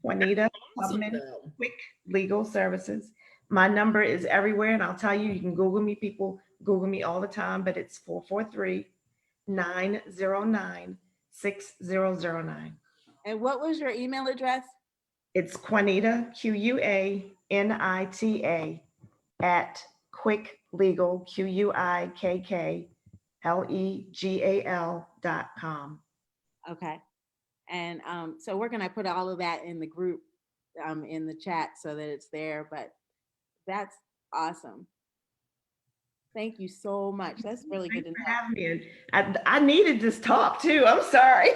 Juanita Awesome, Tubman, though. Quick Legal Services. My number is everywhere, and I'll tell you, you can Google me. People Google me all the time, but it's 443-909-6009. And what was your email address? It's Juanita, Quanita, at Quick Legal, QUIKKLEGAL.com. Okay. And so we're gonna put all of that in the group in the chat so that it's there, but that's awesome. Thank you so much. That's really good to Thanks for know. having me. I needed this talk too. I'm sorry.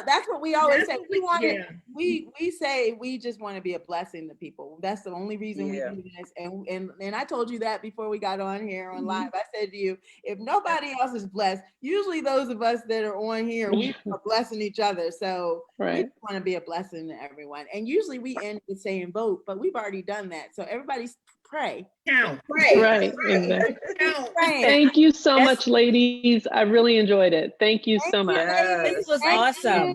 That's what we always say. We want Yeah. we say we just want to be a blessing to people. That's the only reason Yeah. we do this. And I told you that before we got on here on live. I said to you, if nobody else is blessed, usually those of us that are on here, we are blessing each other. So we Right. want to be a blessing to everyone. And usually we end with saying vote, but we've already done that. So everybody's pray. Count. Right. Exactly. Count. Praying. Thank you so That's- much, ladies. I really enjoyed it. Thank you so much. Yes. This was Thank awesome. you.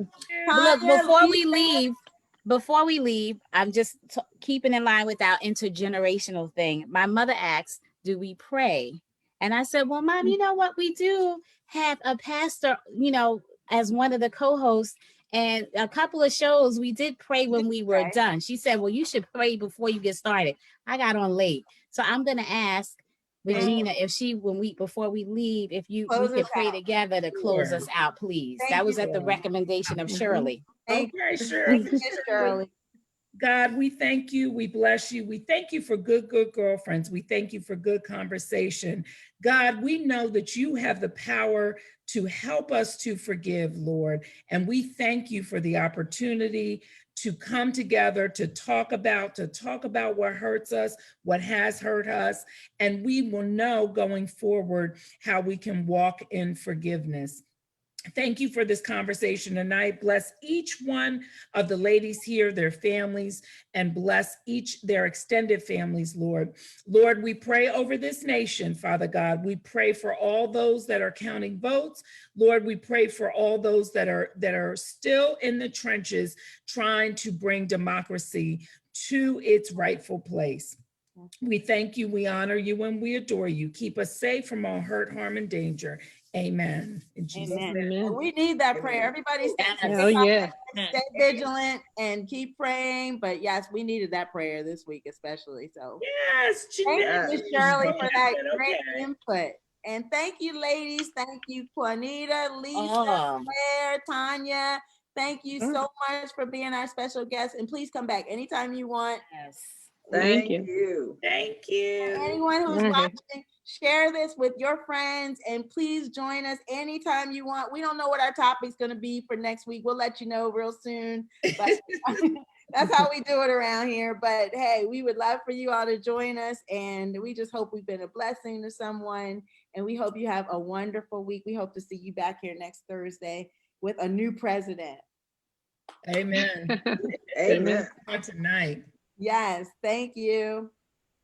Look, Tanya, before we leave, I'm just keeping in line with our intergenerational thing. My mother asked, do we pray? And I said, well, Mom, you know what? We do have a pastor, as one of the co-hosts, and a couple of shows we did pray when we were done. She said, well, you should pray before you get started. I got on late. So I'm going to ask Regina if before we leave, if we could pray together to close Sure. us out, please. Thank That was you. at the recommendation of Shirley. Thank Okay, you, Shirley. Shirley. God, we thank you. We bless you. We thank you for good girlfriends. We thank you for good conversation. God, we know that you have the power to help us to forgive, Lord. And we thank you for the opportunity to come together to talk about what hurts us, what has hurt us. And we will know going forward how we can walk in forgiveness. Thank you for this conversation tonight. Bless each one of the ladies here, their families, and bless their extended families, Lord. Lord, we pray over this nation, Father God. We pray for all those that are counting votes. Lord, we pray for all those that are still in the trenches trying to bring democracy to its rightful place. We thank you, we honor you, and we adore you. Keep us safe from all hurt, harm, and danger. Amen. In Jesus' Amen. name. Amen. And we need that prayer. Everybody stay Oh, yeah. stay vigilant and keep praying. But yes, we needed that prayer this week, especially. So Yes, thank Jeanette. you, Shirley, for that Okay. great input. And thank you, ladies. Thank you, Juanita, Lisa, Oh. Claire, Tanya, Thank you so much for being our special guest. And please come back anytime you want. Yes. Thank you. you. Thank you. Anyone who's All right. watching, share this with your friends and please join us anytime you want. We don't know what our topic's going to be for next week. We'll let you know real soon. But that's how we do it around here. But hey, we would love for you all to join us. And we just hope we've been a blessing to someone. And we hope you have a wonderful week. We hope to see you back here next Thursday with a new president. Amen. Amen. For tonight. Yes, thank you.